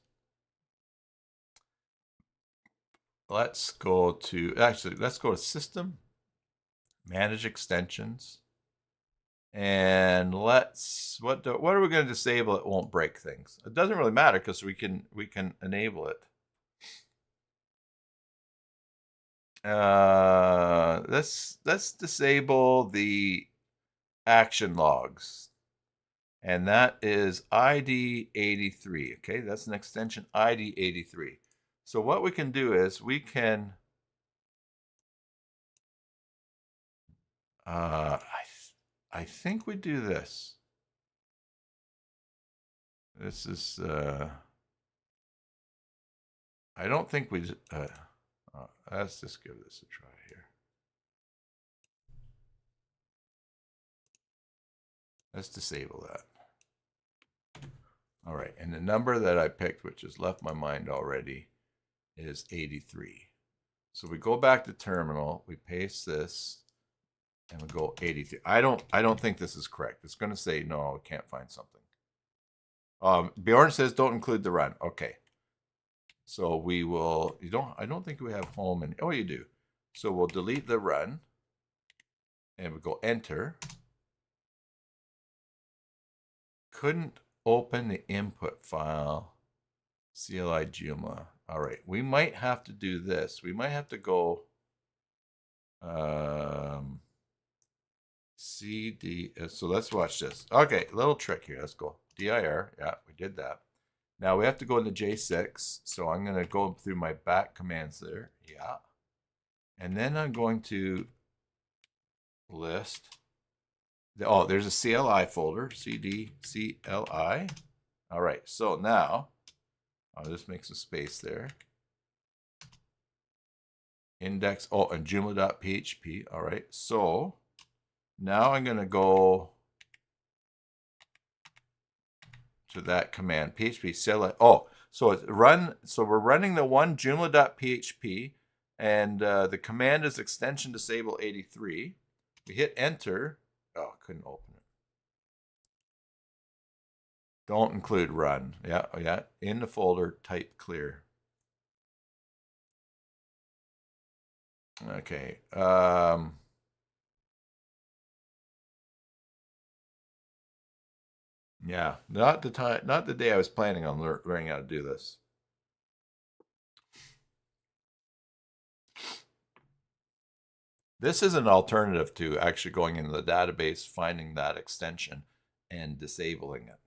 Let's go to, let's go to System, Manage Extensions. And let's, what are we going to disable that won't break things? It doesn't really matter because we can enable it. Let's disable the action logs. And that is ID 83. Okay, that's an extension ID 83. So what we can do is we can I think we do this. This is I don't think we let's just give this a try here. Let's disable that. All right, and the number that I picked, which has left my mind already, is 83. So we go back to terminal, we paste this, and we go 83. I don't think this is correct. It's going to say no, we can't find something. Bjorn says don't include the run. Okay. So we will, I don't think we have home and, oh, you do. So we'll delete the run and we go enter. Couldn't open the input file, CLI Joomla. All right, we might have to do this. We might have to go CD. So let's watch this. Okay, little trick here. Let's go. dir. Yeah, we did that. Now we have to go into J6. So I'm going to go through my back commands there. Yeah. And then I'm going to list. Oh, there's a CLI folder. CD CLI. All right. So now I'll just make some space there. Index. Oh, and Joomla.php. All right. So now I'm going to go to that command, php CLI. Oh, so it's run. So we're running the one Joomla.php, and the command is extension disable 83. We hit enter. Oh, couldn't open it. Don't include run. Yeah, yeah. In the folder, type clear. Okay. Yeah, not the day I was planning on learning how to do this. This is an alternative to actually going into the database, finding that extension, and disabling it.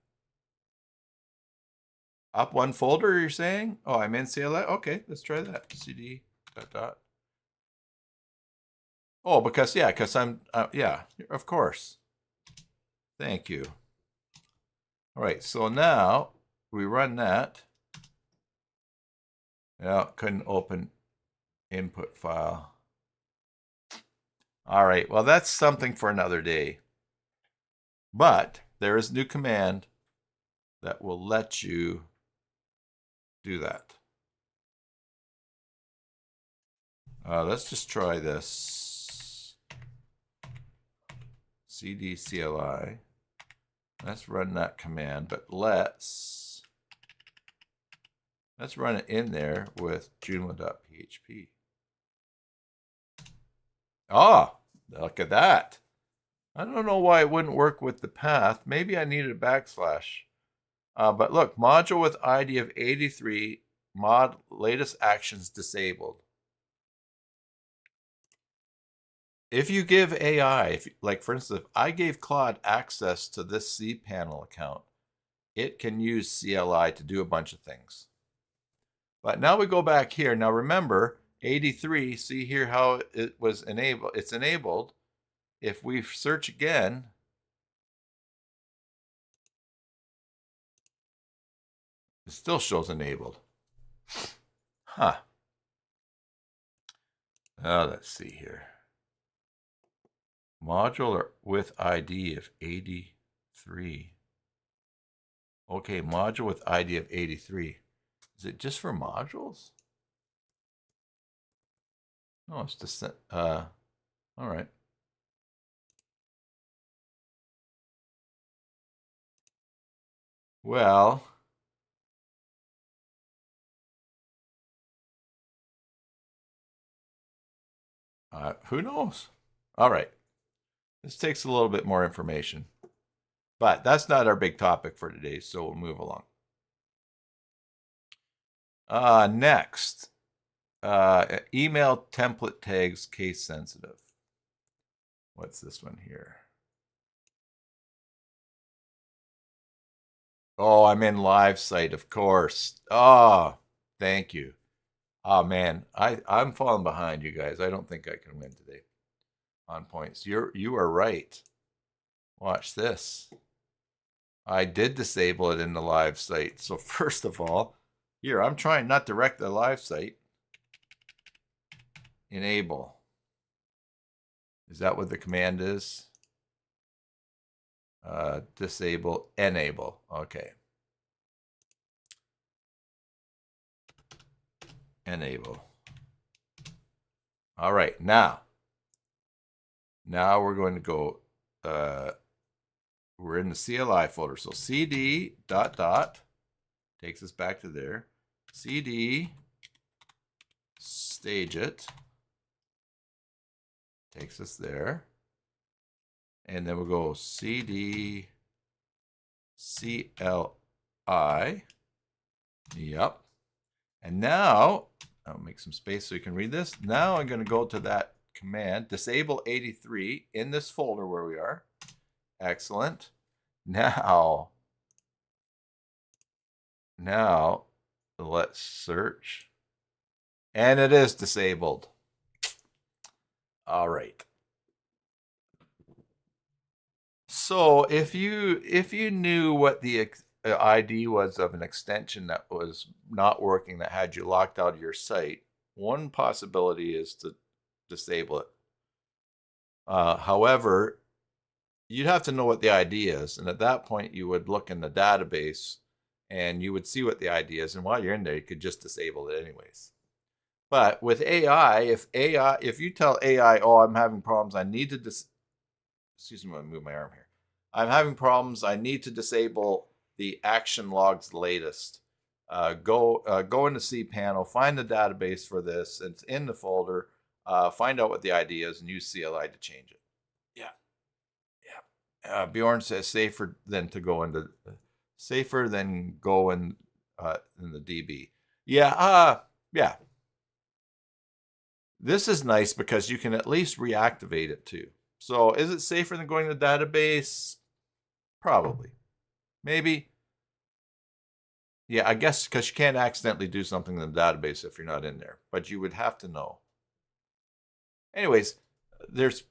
Up one folder, you're saying? Oh, I'm in CLI? Okay, let's try that. CD ... Oh, because, yeah, because I'm, yeah, of course. Thank you. All right, so now we run that. Yeah, couldn't open input file. All right, well, that's something for another day. But there is a new command that will let you do that. Let's just try this. cd CLI. Let's run that command, but let's run it in there with Joomla.php. Ah, look at that. I don't know why it wouldn't work with the path. Maybe I needed a backslash. But look, module with ID of 83, mod latest actions disabled. If you give AI, like for instance, if I gave Claude access to this cPanel account, it can use CLI to do a bunch of things. But now we go back here. Now remember, 83, see here how it was enabled. It's enabled. If we search again, it still shows enabled. Huh. Oh, let's see here. Module with ID of 83. Okay, module with ID of 83. Is it just for modules? No, it's just, all right. Well, who knows? All right. This takes a little bit more information, but that's not our big topic for today, so we'll move along. Next, email template tags case sensitive. What's this one here? Oh, I'm in live site, of course. Oh, thank you. Oh man, I'm falling behind, you guys. I don't think I can win today on points. You are right. Watch this. I did disable it in the live site. So first of all, here I'm trying not to wreck the live site. Enable. Is that what the command is? Disable, enable. Okay. Enable. All right, now we're going to go, we're in the CLI folder. So cd ... takes us back to there. cd stage it takes us there. And then we'll go cd CLI. Yep. And now, I'll make some space so you can read this. Now I'm going to go to that command, disable 83 in this folder where we are. Excellent. Now let's search. And it is disabled. All right. So if you knew what the ID was of an extension that was not working, that had you locked out of your site, one possibility is to disable it. However, you'd have to know what the ID is, and at that point you would look in the database and you would see what the ID is, and while you're in there you could just disable it anyways. But with AI, if you tell AI, oh, I'm having problems, I need to excuse me, I'm gonna move my arm here. I'm having problems, I need to disable the action logs latest. Go into cPanel, find the database for this, it's in the folder, find out what the ID is and use CLI to change it. Yeah. Bjorn says safer than go in the DB. Yeah, yeah. This is nice because you can at least reactivate it too. So is it safer than going to the database? Probably. Maybe. Yeah, I guess because you can't accidentally do something in the database if you're not in there, but you would have to know. Anyways, there's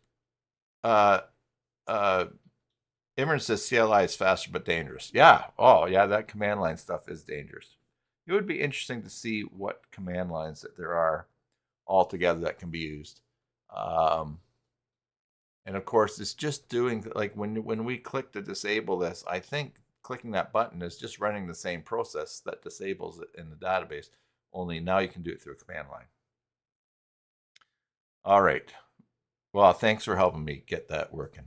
Imran says CLI is faster but dangerous. Yeah. Oh, yeah, that command line stuff is dangerous. It would be interesting to see what command lines that there are altogether that can be used. And of course, it's just doing, like when we click to disable this, I think clicking that button is just running the same process that disables it in the database, only now you can do it through a command line. All right. Well, thanks for helping me get that working.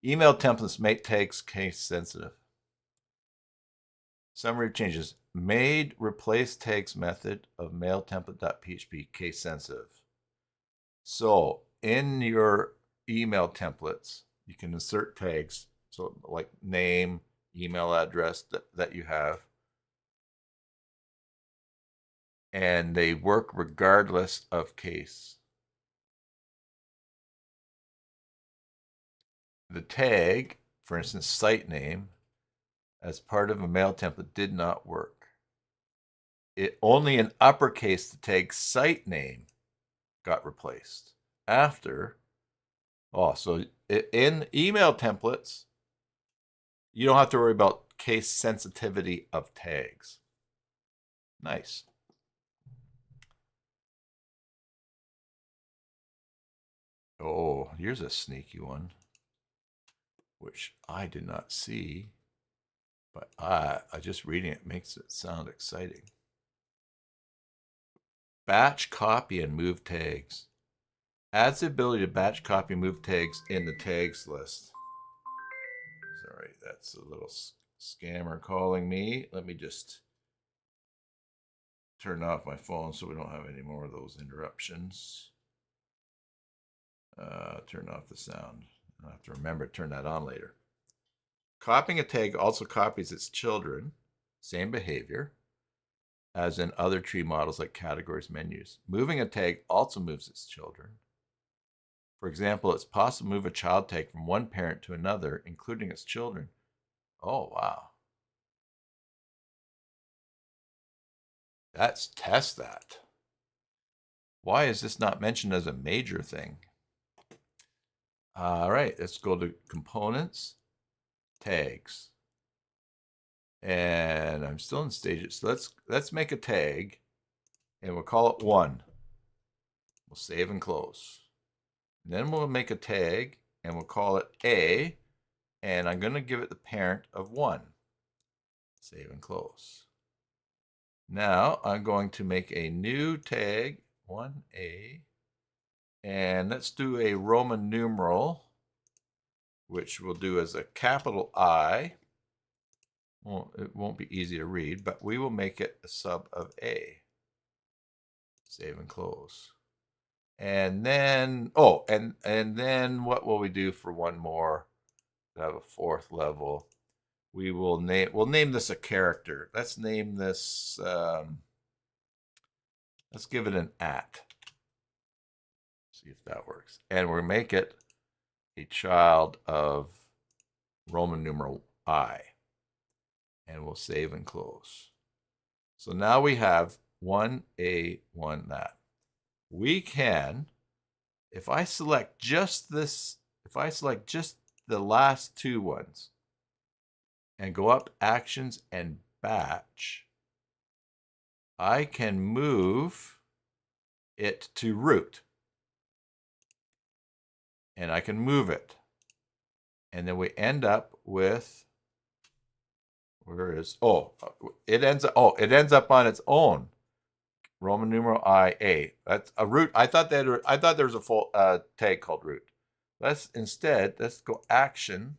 Email templates make tags case sensitive. Summary changes. Made replace tags method of mail template.php case sensitive. So in your email templates, you can insert tags. So like name, email address that you have. And they work regardless of case. The tag, for instance, site name, as part of a mail template did not work. It only in uppercase the tag site name got replaced. After, so in email templates, you don't have to worry about case sensitivity of tags. Nice. Oh, here's a sneaky one, which I did not see, but I just reading it makes it sound exciting. Batch copy and move tags. Adds the ability to batch copy and move tags in the tags list. Sorry, that's a little scammer calling me. Let me just turn off my phone so we don't have any more of those interruptions. Turn off the sound. I'll have to remember to turn that on later. Copying a tag also copies its children. Same behavior as in other tree models like categories, menus. Moving a tag also moves its children. For example, it's possible to move a child tag from one parent to another, including its children. Oh, wow. Let's test that. Why is this not mentioned as a major thing? All right, let's go to components, tags. And I'm still in stages. So let's make a tag and we'll call it 1. We'll save and close. And then we'll make a tag and we'll call it A, and I'm going to give it the parent of 1. Save and close. Now I'm going to make a new tag, 1A, and let's do a Roman numeral, which we'll do as a capital I. Well, it won't be easy to read, but we will make it a sub of A. Save and close. And then, and then what will we do for one more? To have a 4th level. We'll name this a character. Let's name this, let's give it an @ See if that works. And we'll make it a child of Roman numeral I. And we'll save and close. So now we have 1A, 1 that. We can, if I select just this, if I select just the last 2 ones and go up actions and batch, I can move it to root. And I can move it. And then we end up with, where is, it ends up on its own. Roman numeral IA. That's a root. I thought there was a full tag called root. Let's go action,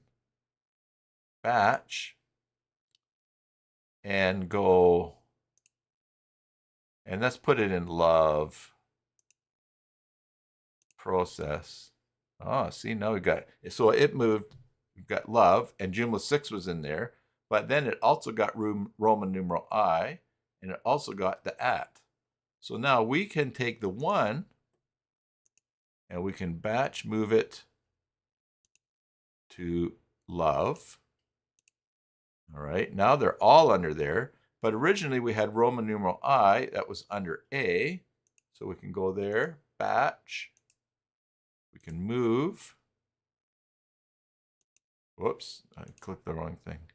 batch, and go, and let's put it in love process. Oh, see, now we got it. So it moved. We've got love, and Joomla 6 was in there, but then it also got Roman numeral I, and it also got the @ So now we can take the 1 and we can batch move it to love. All right, now they're all under there, but originally we had Roman numeral I that was under A. So we can go there, batch. We can move. Whoops, I clicked the wrong thing.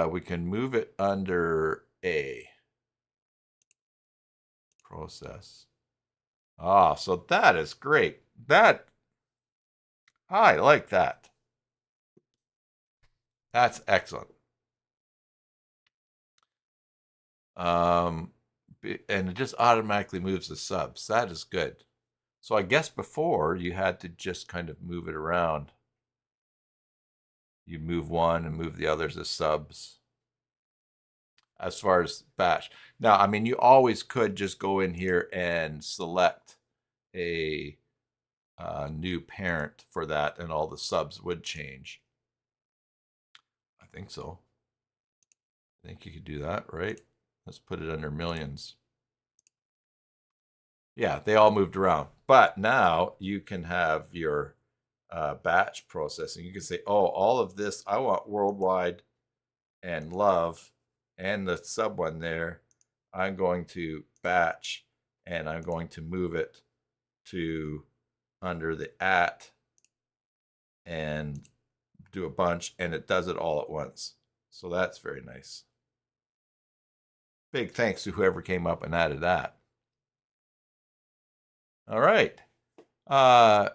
We can move it under A. Process. So that is great. I like that. That's excellent. And it just automatically moves the subs. That is good. So I guess before you had to just kind of move it around. You move one and move the others as subs. As far as batch. Now, I mean, you always could just go in here and select a new parent for that, and all the subs would change. I think so. I think you could do that, right? Let's put it under millions. Yeah, they all moved around. But now you can have your batch processing. You can say, oh, all of this, I want worldwide and love and the sub one there. I'm going to batch and I'm going to move it to under the @ and do a bunch, and it does it all at once. So that's very nice. Big thanks to whoever came up and added that. All right. Oh,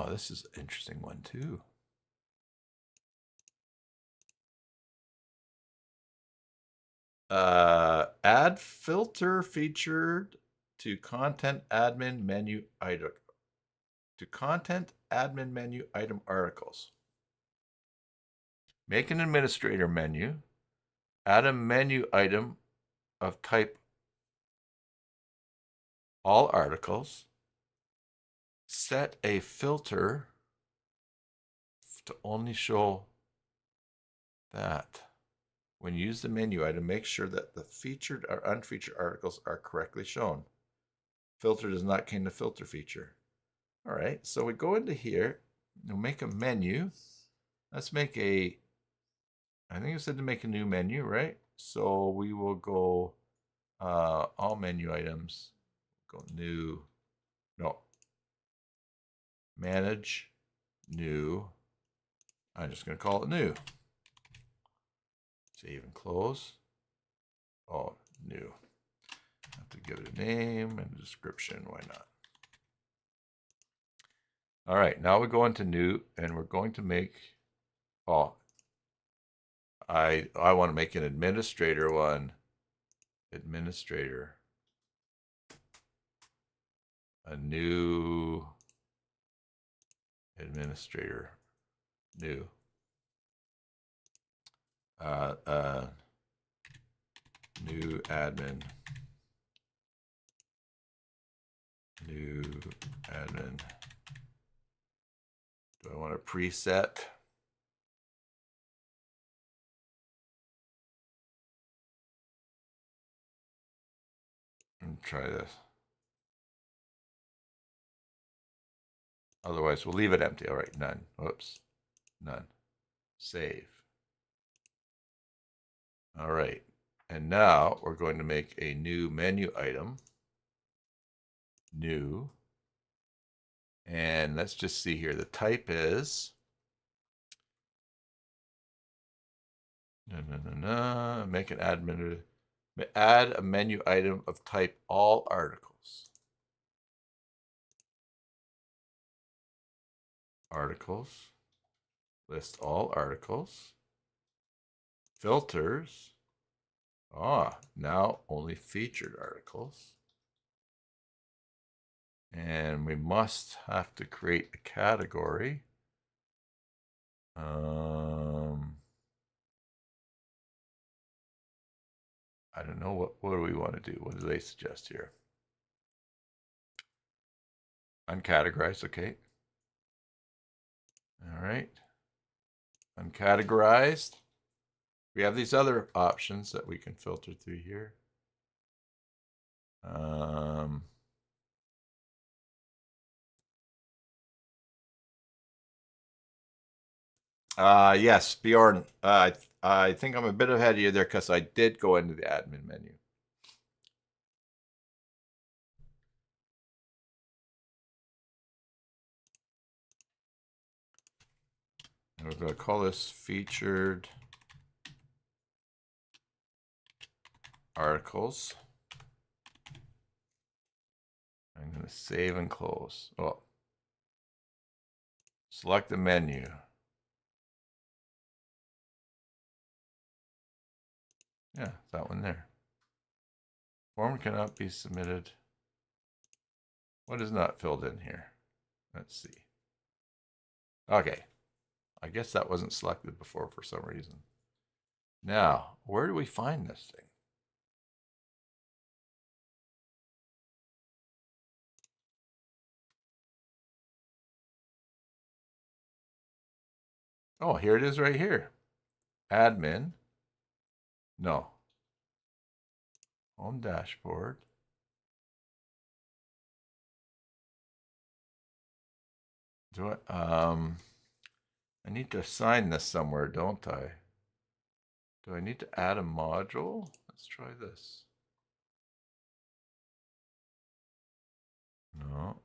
this is an interesting one too. Add filter featured to content admin menu item. To content admin menu item articles. Make an administrator menu. Add a menu item of type all articles. Set a filter to only show that. When you use the menu item, make sure that the featured or unfeatured articles are correctly shown. Filter does not contain the filter feature. All right, so we go into here, we'll make a menu. Let's make a, I think it said to make a new menu, right? So we will go all menu items, go new, no, manage, new. I'm just going to call it new. Save and close. Oh, new. I have to give it a name and a description. Why not? All right, now we go into new, and we're going to make, oh, I want to make an administrator one. Administrator. A new administrator. New. New admin. New admin. Do I want a preset? And try this. Otherwise, we'll leave it empty. All right, none. Whoops. None. Save. All right. And now we're going to make a new menu item. New. And let's just see here. The type is make an admin. Add a menu item of type all articles. Articles. List all articles. Filters. Now only featured articles. And we must have to create a category. I don't know, what do we want to do? What do they suggest here? Uncategorized, okay. All right. Uncategorized. We have these other options that we can filter through here. Yes, Bjorn. I think I'm a bit ahead of you there because I did go into the admin menu. And we're going to call this featured articles. I'm going to save and close. Oh, select the menu. Yeah, that one there. Form cannot be submitted. What is not filled in here? Let's see. Okay. I guess that wasn't selected before for some reason. Now, where do we find this thing? Oh, here it is right here. Admin. No. Home dashboard. Do I need to assign this somewhere, don't I? Do I need to add a module? Let's try this. No.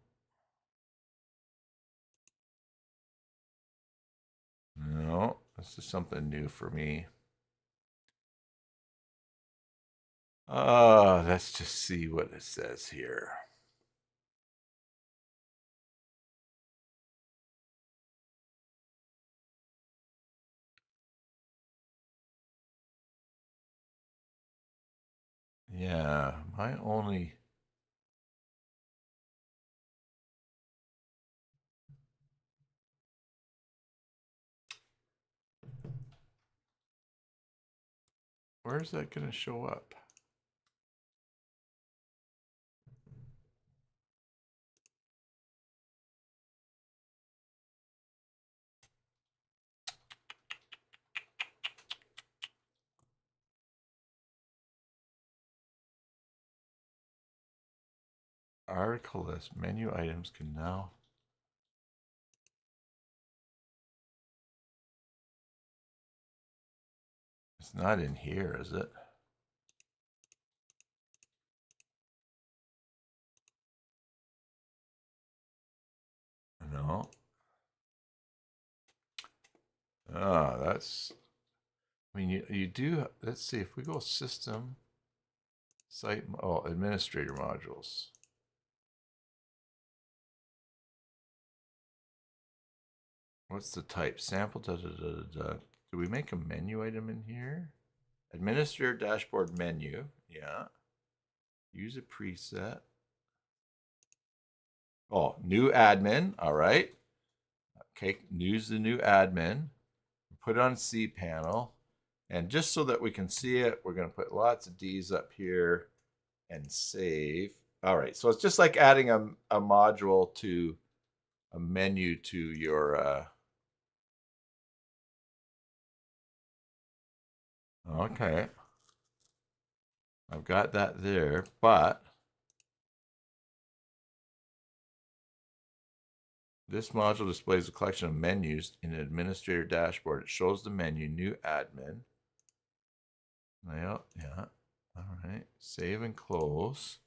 No, this is something new for me. Let's just see what it says here. Yeah, my only... Where's that going to show up? Article list, menu items can now... It's not in here, is it? No. Ah, that's... I mean, you do... Let's see, if we go system, site... Oh, administrator modules. What's the type? Sample, da, da, da, da, da. Do we make a menu item in here? Administrator dashboard menu. Yeah. Use a preset. Oh, new admin. All right. Okay, use the new admin. Put it on cPanel. And just so that we can see it, we're going to put lots of D's up here and save. All right, so it's just like adding a module to a menu to your... Okay. I've got that there, but this module displays a collection of menus in an administrator dashboard. It shows the menu, new admin. Layout, yeah. All right. Save and close.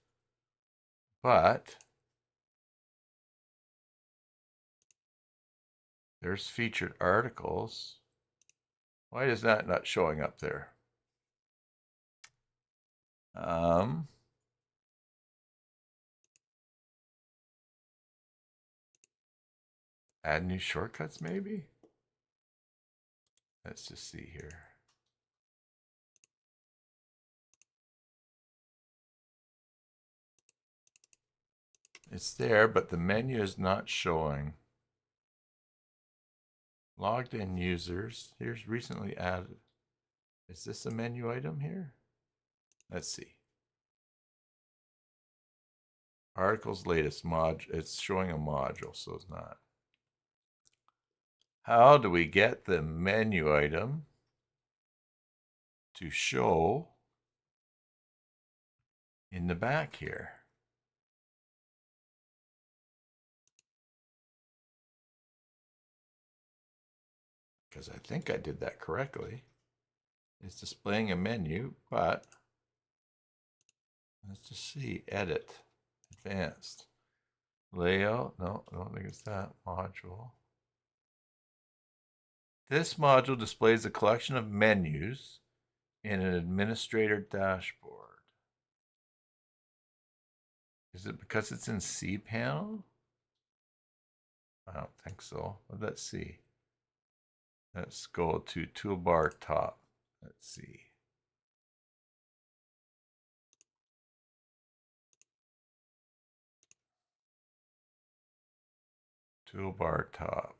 But there's featured articles. Why is that not showing up there? Add new shortcuts, maybe? Let's just see here. It's there, but the menu is not showing. Logged in users. Here's recently added. Is this a menu item here? Let's see. Articles latest mod. It's showing a module, so it's not. How do we get the menu item to show in the back here? Because I think I did that correctly. It's displaying a menu, but let's just see. Edit. Advanced. Layout. No, I don't think it's that. Module. This module displays a collection of menus in an administrator dashboard. Is it because it's in cPanel? I don't think so. But let's see. Let's go to toolbar top. Let's see. Toolbar top.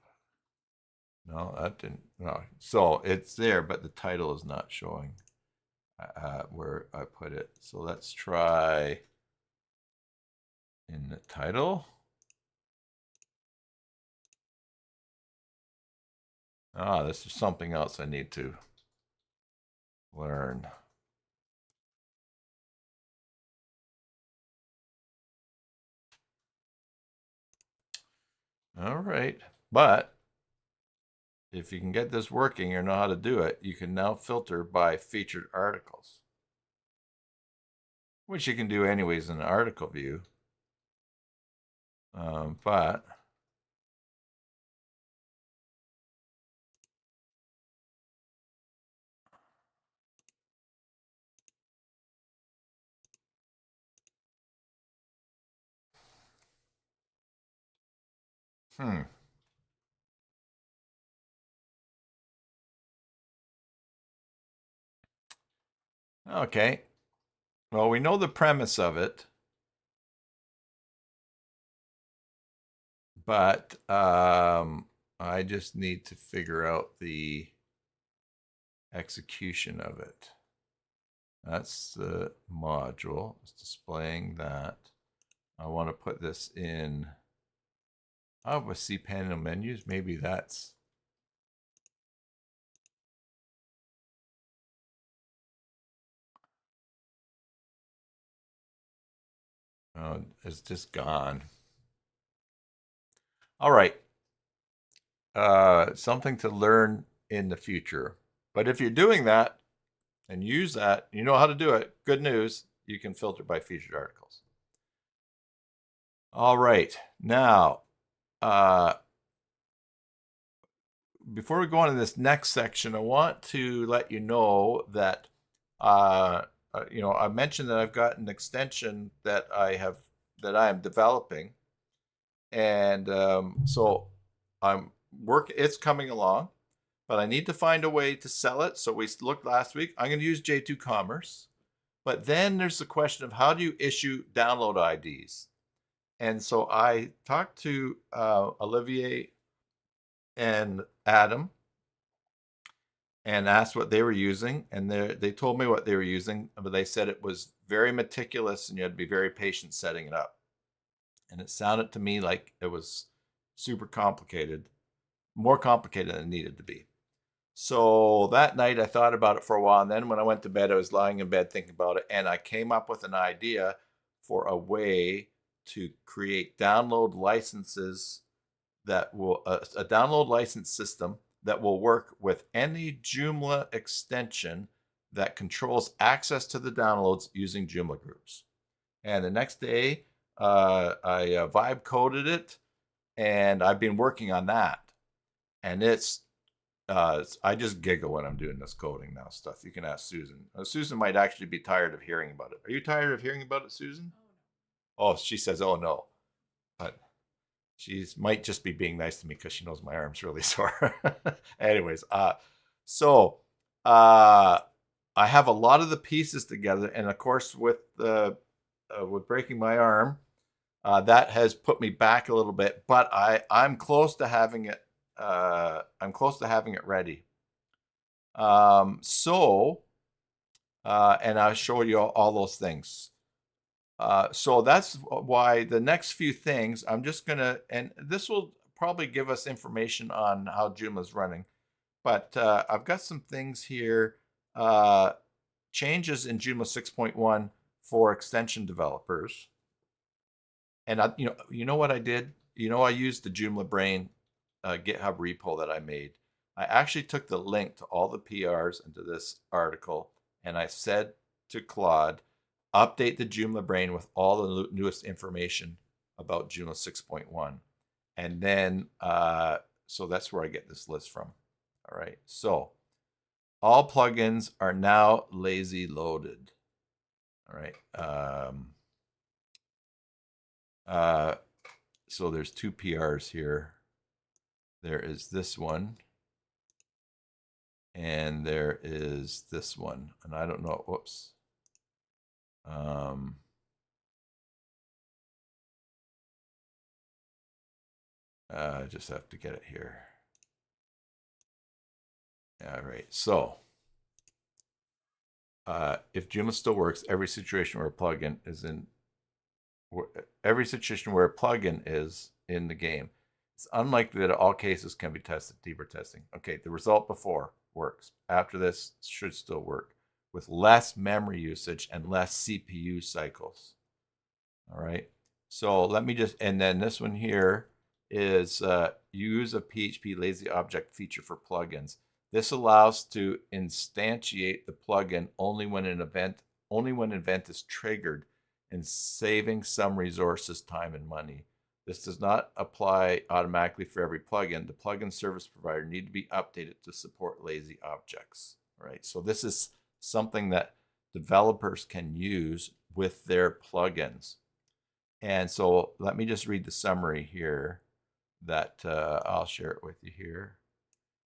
No, that didn't. No. So it's there, but the title is not showing where I put it. So let's try in the title. This is something else I need to learn. All right. But if you can get this working or know how to do it, you can now filter by featured articles, which you can do anyways in the article view. But okay. Well, we know the premise of it, but I just need to figure out the execution of it. That's the module. It's displaying that. I want to put this in with cPanel menus. Maybe that's it's just gone. All right. Something to learn in the future. But if you're doing that and use that, you know how to do it. Good news, you can filter by featured articles. All right. Now, before we go on to this next section, I want to let you know that I mentioned that I've got an extension that I am developing, and so it's coming along, but I need to find a way to sell it. So we looked last week. I'm going to use J2 Commerce, but then there's the question of how do you issue download IDs? And so I talked to Olivier and Adam and asked what they were using, and they told me what they were using, but they said it was very meticulous and you had to be very patient setting it up. And it sounded to me like it was super complicated, more complicated than it needed to be. So that night I thought about it for a while, and then when I went to bed, I was lying in bed thinking about it, and I came up with an idea for a way to create download licenses that will a download license system that will work with any Joomla extension that controls access to the downloads using Joomla groups. And the next day, I vibe coded it, and I've been working on that. And I just giggle when I'm doing this coding now stuff. You can ask Susan. Susan might actually be tired of hearing about it. Are you tired of hearing about it, Susan? Oh, she says, "Oh no," but she might just be being nice to me because she knows my arm's really sore. Anyways, so I have a lot of the pieces together, and of course, with breaking my arm, that has put me back a little bit. But I'm close to having it. I'm close to having it ready. And I'll show you all those things. So that's why the next few things I'm just gonna, and this will probably give us information on how Joomla is running, but I've got some things here, changes in Joomla 6.1 for extension developers. And you know what I did? I used the Joomla Brain GitHub repo that I made. I actually took the link to all the PRs into this article, and I said to Claude, update the Joomla Brain with all the newest information about Joomla 6.1. And then, so that's where I get this list from. All right. So all plugins are now lazy loaded. All right. So there's two PRs here. There is this one. And there is this one. And I don't know. Whoops. I just have to get it here. All right, so if Joomla still works, every situation where a plugin is in the game, it's unlikely that all cases can be tested deeper testing. Okay, the result before works. After this should still work with less memory usage and less CPU cycles. All right, so let me just, and then this one here is use a PHP lazy object feature for plugins. This allows to instantiate the plugin only when an event is triggered, and saving some resources, time, and money. This does not apply automatically for every plugin. The plugin service provider need to be updated to support lazy objects. Right. So this is something that developers can use with their plugins. And so let me just read the summary here that I'll share it with you here.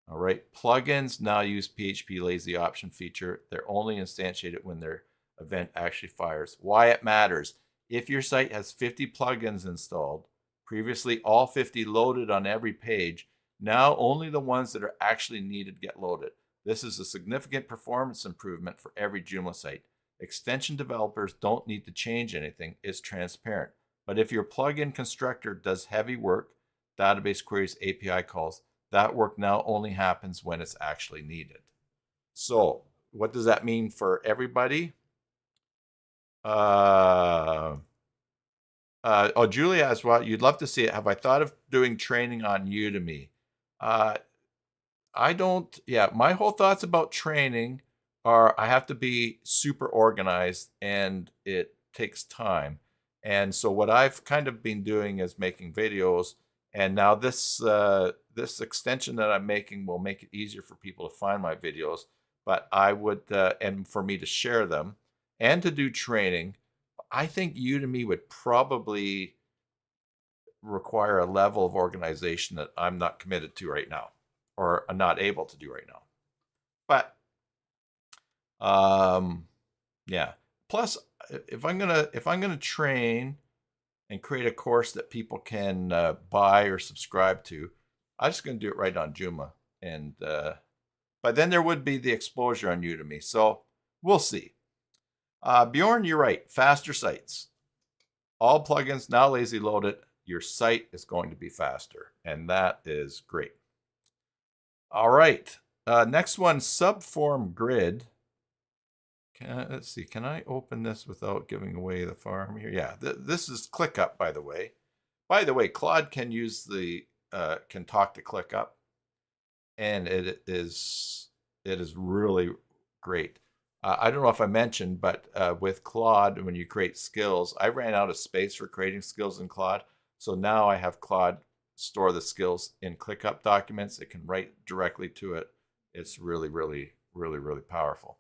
All right, plugins now use PHP lazy option feature. They're only instantiated when their event actually fires. Why it matters. If your site has 50 plugins installed, previously all 50 loaded on every page, now only the ones that are actually needed get loaded. This is a significant performance improvement for every Joomla site. Extension developers don't need to change anything. It's transparent. But if your plugin constructor does heavy work, database queries, API calls, that work now only happens when it's actually needed. So what does that mean for everybody? Julia asked, well, you'd love to see it. Have I thought of doing training on Udemy? I don't, my whole thoughts about training are I have to be super organized and it takes time. And so what I've kind of been doing is making videos, and now this this extension that I'm making will make it easier for people to find my videos, but I would, and for me to share them and to do training. I think Udemy would probably require a level of organization that I'm not committed to right now, or I'm not able to do right now. But yeah. Plus, if I'm gonna train and create a course that people can buy or subscribe to, I'm just gonna do it right on Joomla, and but then there would be the exposure on Udemy. So we'll see. Bjorn, you're right. Faster sites. All plugins now lazy loaded. Your site is going to be faster, and that is great. All right. Next one, subform grid. Let's see. Can I open this without giving away the farm here? Yeah. This is ClickUp, by the way. By the way, Claude can use the can talk to ClickUp, and it is really great. I don't know if I mentioned, but with Claude, when you create skills, I ran out of space for creating skills in Claude. So now I have Claude store the skills in ClickUp documents. It can write directly to it. It's really, really, really, really powerful,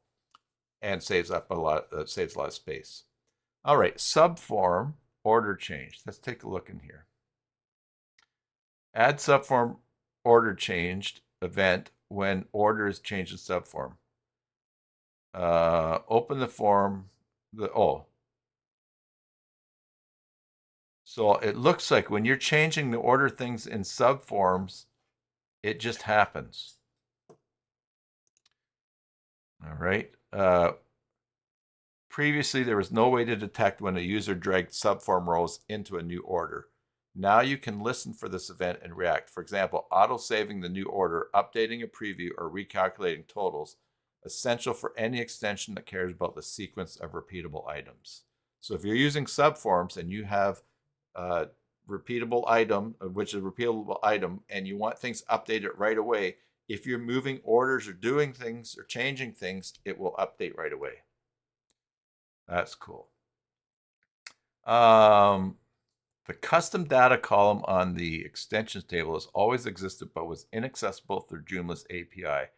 and saves up a lot. Saves a lot of space. All right, subform order change. Let's take a look in here. Add subform order changed event when order is changed in subform. Open the form. So it looks like when you're changing the order things in subforms, it just happens. All right. Previously, there was no way to detect when a user dragged subform rows into a new order. Now you can listen for this event and react. For example, auto-saving the new order, updating a preview, or recalculating totals, essential for any extension that cares about the sequence of repeatable items. So if you're using subforms and you have a repeatable item, which is a repeatable item, and you want things updated right away, if you're moving orders or doing things or changing things, it will update right away. That's cool. The custom data column on the extensions table has always existed but was inaccessible through Joomla's API.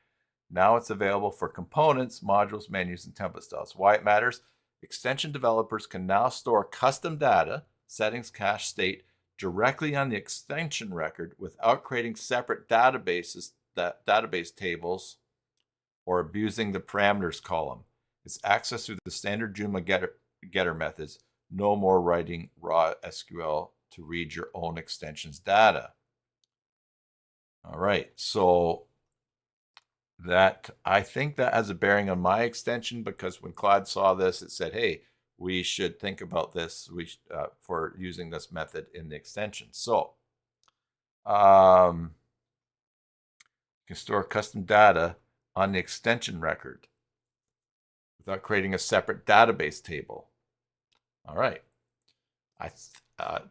Now it's available for components, modules, menus, and template styles. Why it matters? Extension developers can now store custom data, settings, cache, state, directly on the extension record without creating separate database tables or abusing the parameters column. It's accessed through the standard Joomla getter methods. No more writing raw SQL to read your own extensions data. All right, so that I think that has a bearing on my extension, because when Claude saw this, it said, hey, we should think about this for using this method in the extension. So you can store custom data on the extension record without creating a separate database table. All right.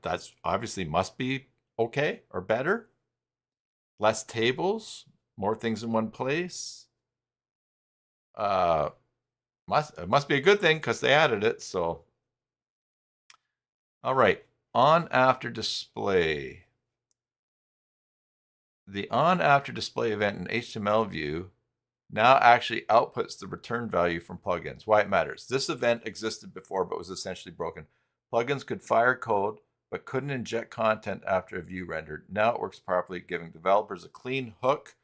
That's obviously must be okay or better. Less tables, more things in one place. It must be a good thing because they added it. So, all right, on after display. The on after display event in HTML view now actually outputs the return value from plugins. Why it matters. This event existed before but was essentially broken. Plugins could fire code but couldn't inject content after a view rendered. Now it works properly, giving developers a clean hook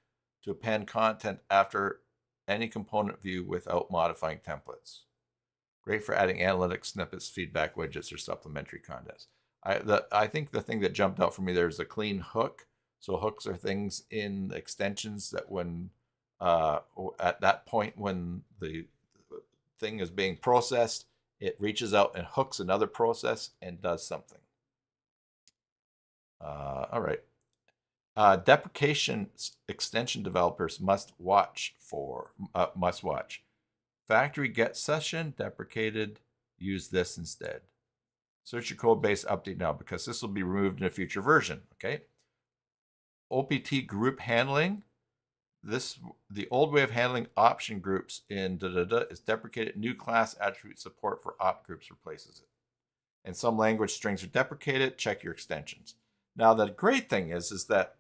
to append content after any component view without modifying templates. Great for adding analytics, snippets, feedback widgets, or supplementary context. I think the thing that jumped out for me there is a clean hook. So hooks are things in extensions that when at that point when the thing is being processed, it reaches out and hooks another process and does something. All right. Deprecation extension developers must watch. Factory get session deprecated. Use this instead. Search your code base, update now, because this will be removed in a future version. Okay. OPT group handling. The old way of handling option groups in is deprecated. New class attribute support for op groups replaces it. And some language strings are deprecated. Check your extensions. Now, the great thing is that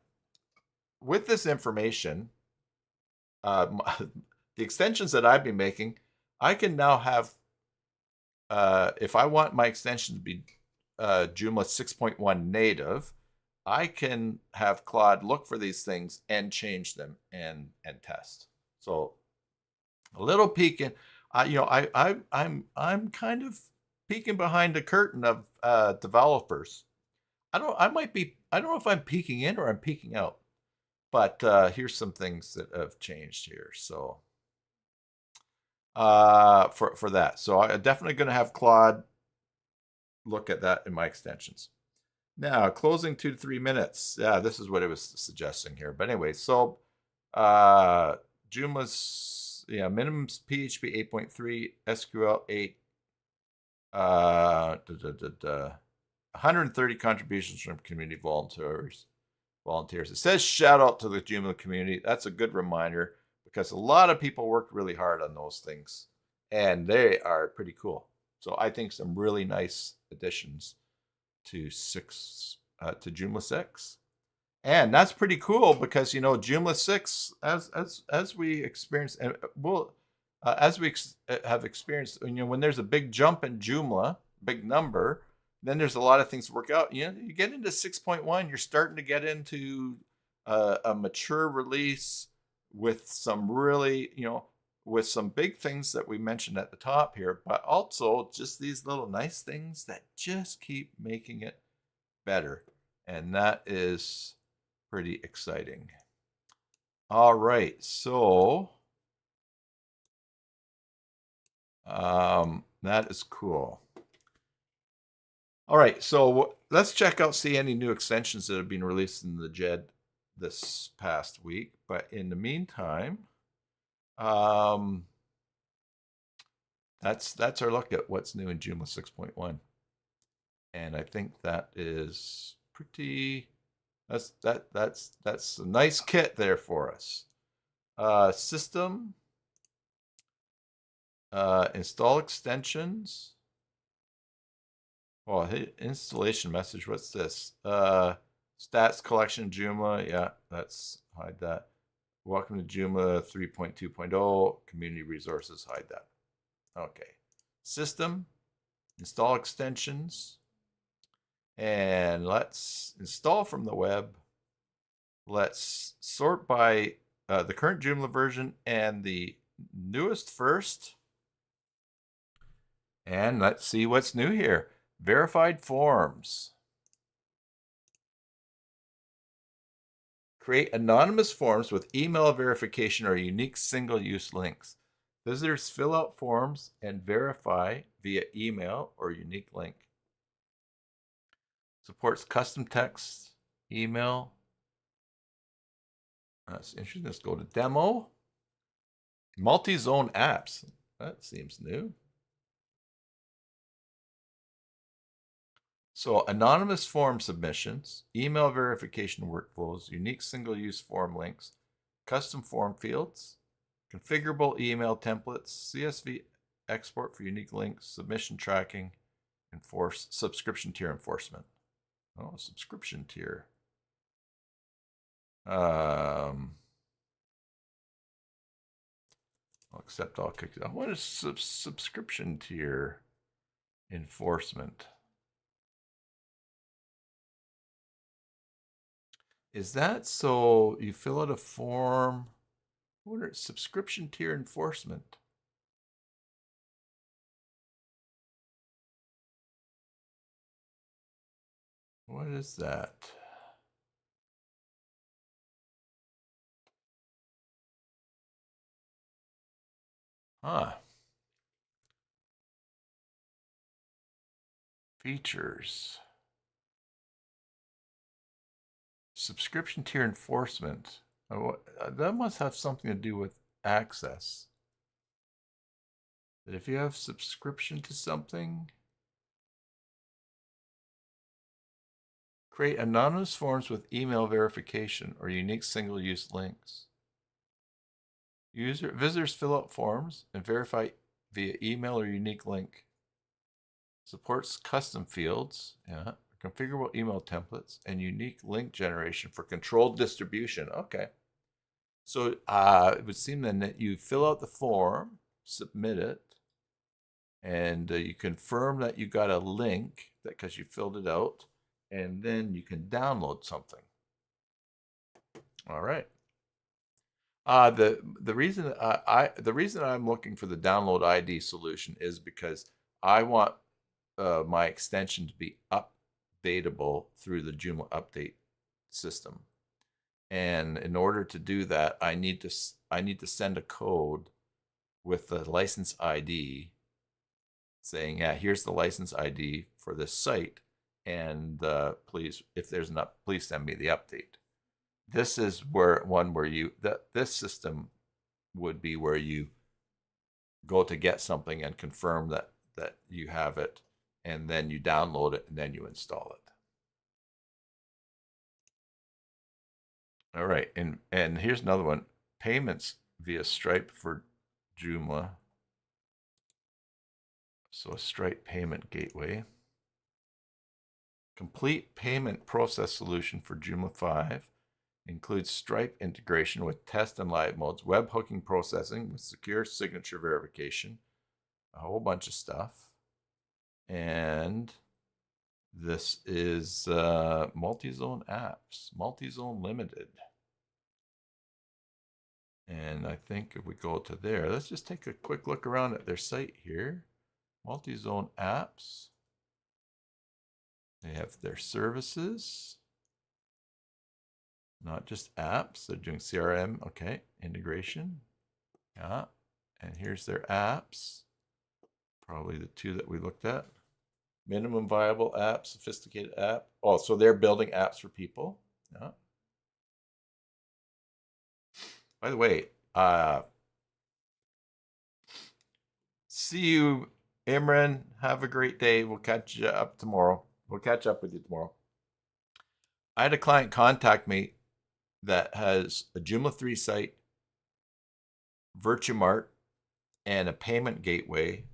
with this information, the extensions that I've been making, I can now have, if I want my extension to be Joomla 6.1 native, I can have Claude look for these things and change them and test. So a little peek in, I'm kind of peeking behind the curtain of developers. I don't know if I'm peeking in or I'm peeking out, but here's some things that have changed here. So for that, so I'm definitely going to have Claude look at that in my extensions. Now, closing 2 to 3 minutes. Yeah, this is what it was suggesting here. But anyway, so Joomla's minimums PHP 8.3, SQL 8, 130 contributions from community volunteers. It says shout out to the Joomla community. That's a good reminder because a lot of people worked really hard on those things, and they are pretty cool. So I think some really nice additions to Joomla 6, and that's pretty cool because Joomla 6, as we experience, and as we have experienced, when there's a big jump in Joomla, big number, then there's a lot of things to work out. You get into 6.1, you're starting to get into a mature release with some really, with some big things that we mentioned at the top here, but also just these little nice things that just keep making it better. And that is pretty exciting. All right, so that is cool. All right, so let's check out, see any new extensions that have been released in the JED this past week. But in the meantime, that's our look at what's new in Joomla 6.1. And I think that is pretty. That's a nice kit there for us. System. Install extensions. Oh, installation message. What's this? Stats collection Joomla. Yeah, let's hide that. Welcome to Joomla 3.2.0. Community resources. Hide that. Okay. System. Install extensions. And let's install from the web. Let's sort by the current Joomla version and the newest first. And let's see what's new here. Verified forms. Create anonymous forms with email verification or unique single-use links. Visitors fill out forms and verify via email or unique link. Supports custom text, email. That's interesting. Let's go to demo. Multi-zone apps. That seems new. So anonymous form submissions, email verification workflows, unique single-use form links, custom form fields, configurable email templates, CSV export for unique links, submission tracking, subscription tier enforcement. Oh, subscription tier. I'll accept all cookies. What is subscription tier enforcement? Is that so you fill out a form? What is subscription tier enforcement? What is that? Huh. Features. Subscription tier enforcement. That must have something to do with access. That if you have subscription to something, create anonymous forms with email verification or unique single-use links. Visitors fill out forms and verify via email or unique link. Supports custom fields, configurable email templates, and unique link generation for controlled distribution. Okay. So it would seem then that you fill out the form, submit it, and you confirm that you got a link because you filled it out, and then you can download something. All right. The reason I'm looking for the download ID solution is because I want my extension to be updatable through the Joomla update system, and in order to do that, I need to send a code with the license ID saying, yeah, here's the license ID for this site, and please, if there's an please send me the update. This is this system would be where you go to get something and confirm that you have it, and then you download it and then you install it. All right, and here's another one: payments via Stripe for Joomla. So a Stripe payment gateway. Complete payment process solution for Joomla 5. Includes Stripe integration with test and live modes, webhooking processing with secure signature verification, a whole bunch of stuff. And this is multi-zone apps, multi-zone limited. And I think if we go to there, let's just take a quick look around at their site here. Multi-zone apps. They have their services. Not just apps, they're doing CRM, okay, integration. Yeah, and here's their apps. Probably the two that we looked at. Minimum viable app, sophisticated app. Oh, so they're building apps for people. Yeah. By the way, see you, Imran. Have a great day. We'll catch you up tomorrow. We'll catch up with you tomorrow. I had a client contact me that has a Joomla 3 site, Virtumart, and a payment gateway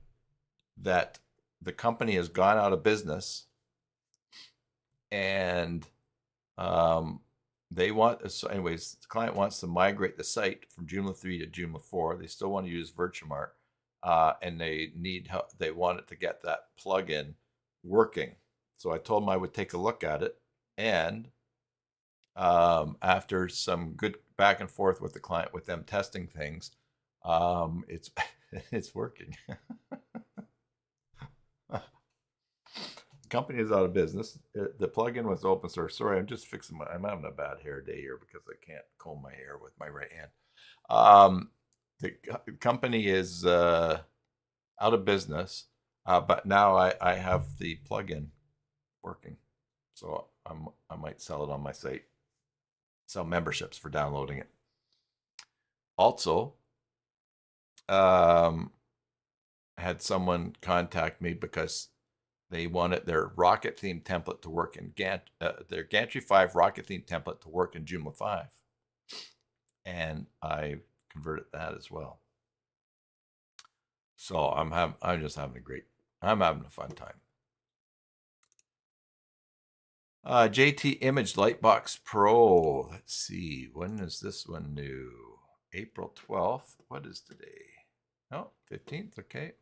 that the company has gone out of business, and they want, so anyways, the client wants to migrate the site from Joomla 3 to Joomla 4. They still want to use Virtumart, and they need help. They want it to get that plugin working. So I told them I would take a look at it, and after some good back and forth with the client, with them testing things, it's working. company is out of business. The plugin was open source. Sorry, I'm just fixing I'm having a bad hair day here because I can't comb my hair with my right hand. The company is out of business, but now I have the plugin working, so I might sell it on my site. Sell memberships for downloading it. Also, I had someone contact me because they wanted their rocket theme template to work in their Gantry 5 rocket theme template to work in Joomla 5, and I converted that as well. So I'm having a fun time. JT Image Lightbox Pro. Let's see, when is this one new? April 12th. What is today? Oh, 15th. Okay.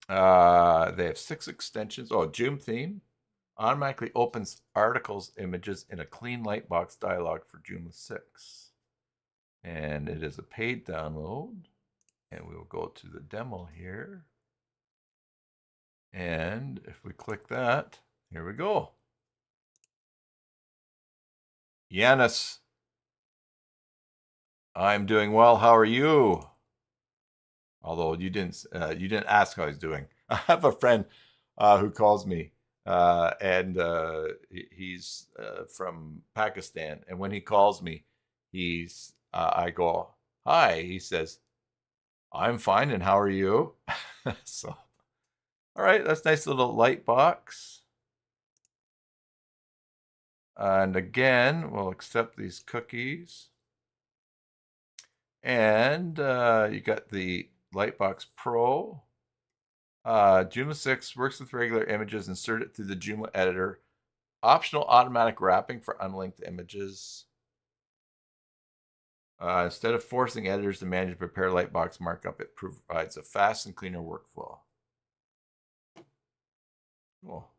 They have 6 extensions. Oh, Joom theme automatically opens articles images in a clean Lightbox dialog for Joomla 6. And it is a paid download. And we will go to the demo here. And if we click that, here we go. Yanis, I'm doing well. How are you? Although you didn't ask how he's doing. I have a friend who calls me, and he's from Pakistan. And when he calls me, I go, "Hi." He says, "I'm fine, and how are you?" So, all right, that's nice little light box. And again, we'll accept these cookies. And you got the Lightbox Pro. Joomla 6 works with regular images. Insert it through the Joomla editor. Optional automatic wrapping for unlinked images. Instead of forcing editors to manage prepare Lightbox markup, it provides a fast and cleaner workflow. Cool.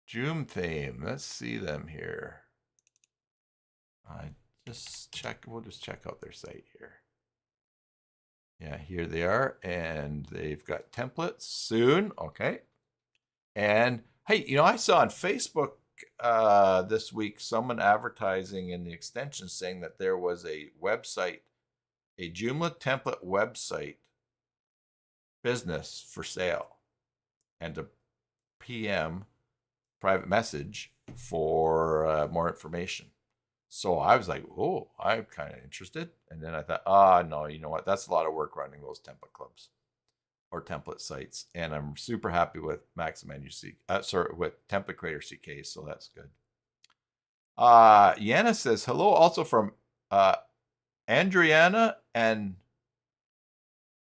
Joom theme. Let's see them here. We'll just check out their site here. Yeah, here they are, and they've got templates soon. Okay. And hey, I saw on Facebook this week someone advertising in the extension saying that there was a website, a Joomla template website business for sale, and a PM private message for more information. So I was like, oh, I'm kind of interested. And then I thought, no, you know what? That's a lot of work running those template clubs or template sites. And I'm super happy with with Template Creator CK. So that's good. Yana says, hello, also from Andriana and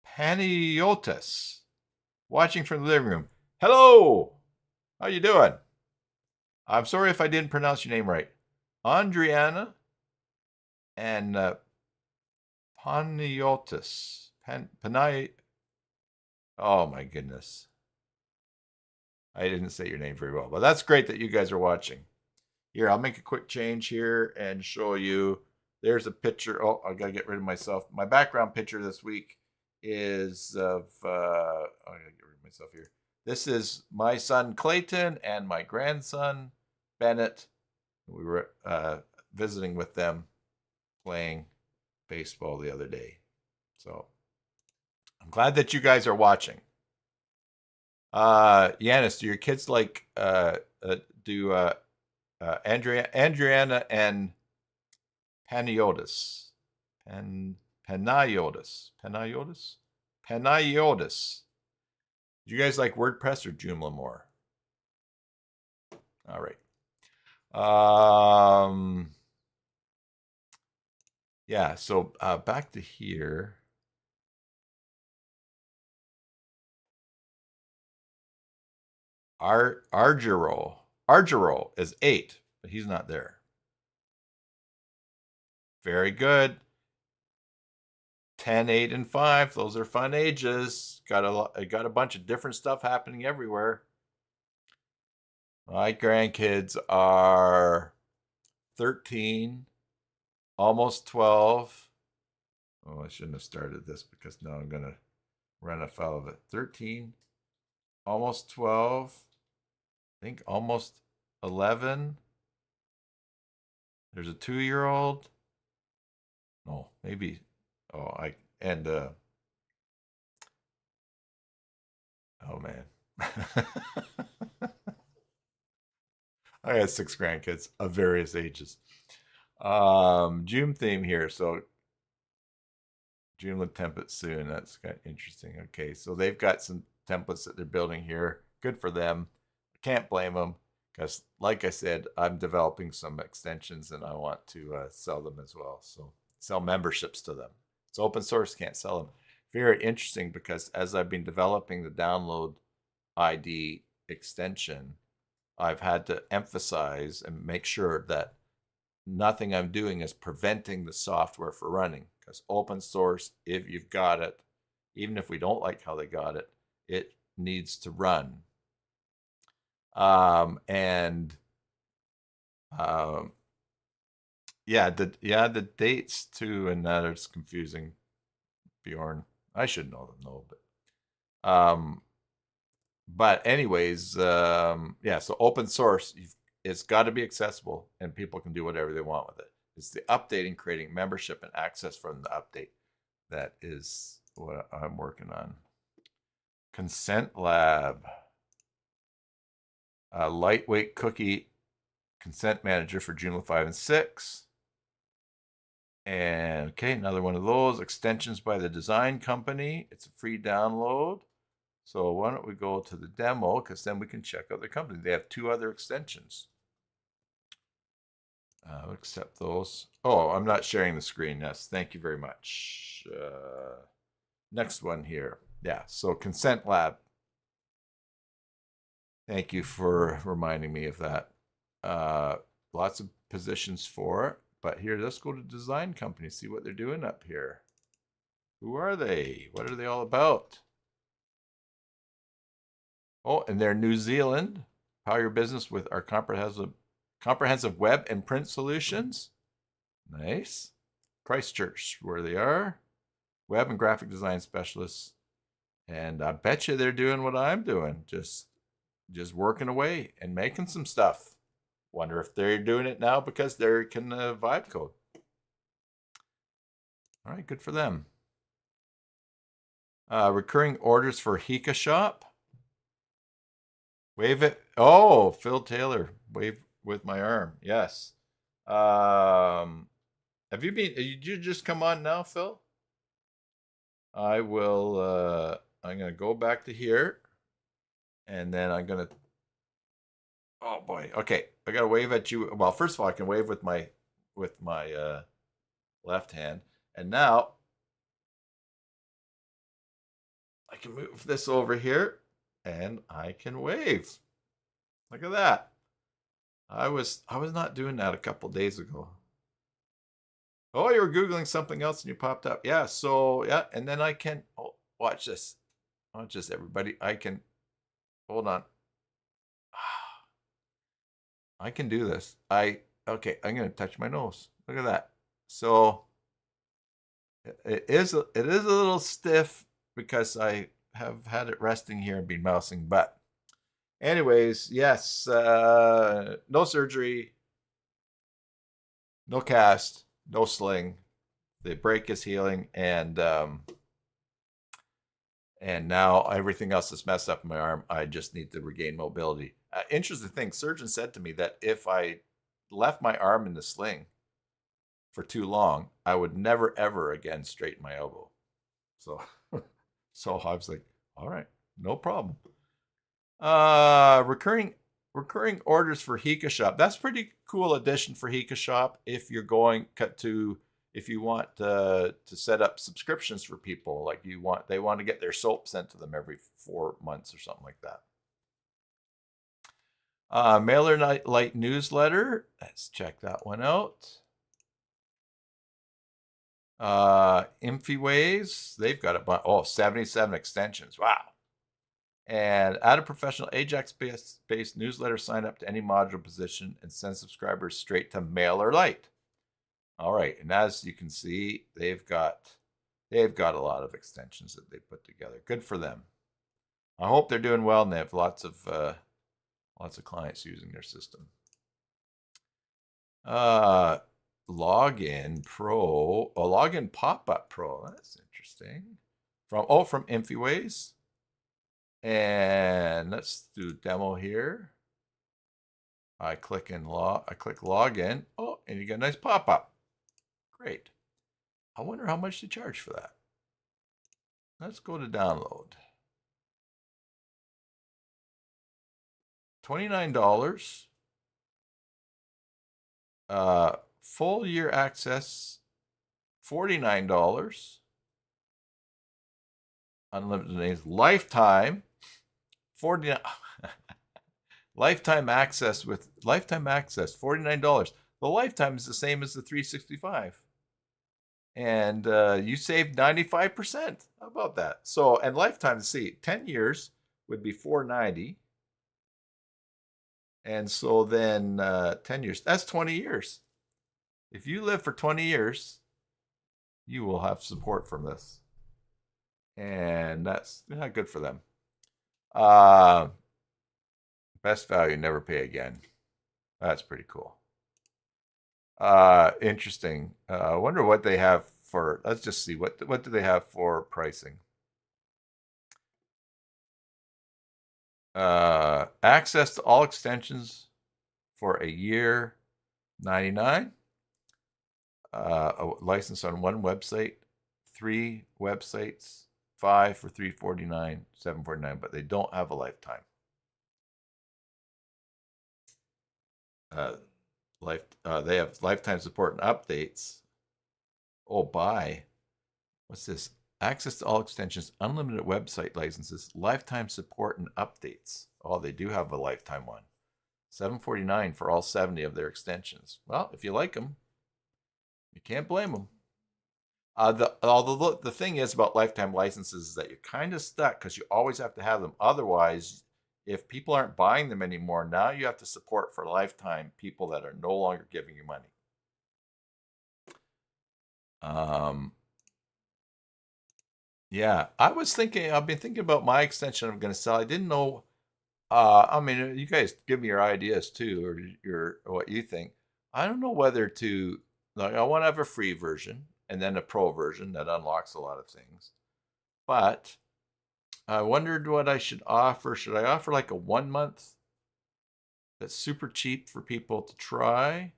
Paniotis, watching from the living room. Hello. How you doing? I'm sorry if I didn't pronounce your name right. Andriana and Paniotis. Oh my goodness. I didn't say your name very well, but that's great that you guys are watching. Here, I'll make a quick change here and show you. There's a picture. Oh, I gotta get rid of myself. My background picture this week is of, I gotta get rid of myself here. This is my son Clayton and my grandson Bennett. We were visiting with them, playing baseball the other day. So I'm glad that you guys are watching. Yanis, do your kids like Andriana and Paniotis? Paniotis. Do you guys like WordPress or Joomla more? All right. Yeah, so back to here. Argiro is 8, but he's not there. Very good. 10, 8, and 5. Those are fun ages. Got a bunch of different stuff happening everywhere. My grandkids are 13, almost 12. Oh, I shouldn't have started this because now I'm going to run afoul of it. 13, almost 12. I think almost 11. There's a 2-year-old. No, maybe. Oh, oh man. I had 6 grandkids of various ages. Joom theme here. So Joomla template soon. That's kind of interesting. Okay, so they've got some templates that they're building here. Good for them. Can't blame them because, like I said, I'm developing some extensions and I want to sell them as well. So sell memberships to them. It's open source, can't sell them. Very interesting because as I've been developing the download ID extension, I've had to emphasize and make sure that nothing I'm doing is preventing the software from running, because open source, if you've got it, even if we don't like how they got it, it needs to run. And the dates too, and that is confusing, Bjorn. I should know them though, but anyways, so open source, it's got to be accessible and people can do whatever they want with it. It's the updating, creating membership and access from the update. That is what I'm working on. Consent Lab. A lightweight cookie consent manager for Joomla 5 and 6. And okay, another one of those. Extensions by the design company. It's a free download. So why don't we go to the demo, because then we can check out the company. They have 2 other extensions. I'll accept those. Oh, I'm not sharing the screen. Yes, thank you very much. Next one here. Yeah, so Consent Lab. Thank you for reminding me of that. Lots of positions for it. But here, let's go to design company, see what they're doing up here. Who are they? What are they all about? Oh, and they're New Zealand. Power your business with our comprehensive web and print solutions. Nice. Christchurch, where they are. Web and graphic design specialists. And I bet you they're doing what I'm doing. Just working away and making some stuff. Wonder if they're doing it now because they can vibe code. All right, good for them. Recurring orders for Hika Shop. Wave it. Oh, Phil Taylor. Wave with my arm. Yes. Have you been? Did you just come on now, Phil? I will. I'm gonna go back to here, and then I'm gonna. Oh boy. Okay, I gotta wave at you. Well, first of all, I can wave with my left hand, and now I can move this over here, and I can wave. Look at that. I was not doing that a couple days ago. Oh, you were Googling something else and you popped up. Yeah, so yeah, and then I can watch this. Watch this, everybody. I can hold on. I can do this. Okay, I'm gonna touch my nose. Look at that. So it is a little stiff because I have had it resting here and been mousing, but anyways, yes, no surgery, no cast, no sling. The break is healing, and now everything else is messed up in my arm. I just need to regain mobility. Interesting thing, surgeon said to me that if I left my arm in the sling for too long, I would never ever again straighten my elbow. So, so I was like, all right, no problem. Recurring orders for Hika Shop. That's pretty cool addition for Hika Shop if you're going if you want to set up subscriptions for people, like they want to get their soap sent to them every 4 months or something like that. MailerLite newsletter. Let's check that one out. InfiWays. They've got 77 extensions. Wow. And add a professional Ajax-based newsletter sign up to any module position and send subscribers straight to MailerLite. All right, and as you can see, they've got a lot of extensions that they put together. Good for them. I hope they're doing well and they have lots of clients using their system. Login Pro, Login Pop-Up Pro. That's interesting. From InfyWays. And let's do demo here. I click login. Oh, and you get a nice pop-up. Great. I wonder how much to charge for that. Let's go to download. $29. Full year access, $49. Unlimited names. Lifetime, $49. Lifetime access with lifetime access, $49. The lifetime is the same as the 365. And you saved 95%. How about that? So, and lifetime, see, 10 years would be $490. And so then 10 years, that's 20 years. If you live for 20 years, you will have support from this. And that's not good for them. Best value, never pay again. That's pretty cool. Interesting. I wonder what they have for, let's just see, what do they have for pricing? Access to all extensions for a year, $99. A license on one website, 3 websites, 5 for $349, $749, but they don't have a lifetime. They have lifetime support and updates. Oh, buy. What's this? Access to all extensions, unlimited website licenses, lifetime support and updates. Oh, they do have a lifetime one. $749 for all 70 of their extensions. Well, if you like them, you can't blame them. The thing is about lifetime licenses is that you're kind of stuck because you always have to have them. Otherwise, if people aren't buying them anymore, now you have to support for lifetime people that are no longer giving you money. Yeah, I've been thinking about my extension I'm going to sell. I didn't know. I mean, you guys give me your ideas too, or what you think. I don't know whether to, like, I want to have a free version and then a pro version that unlocks a lot of things. But I wondered what I should offer. Should I offer like a 1 month that's super cheap for people to try,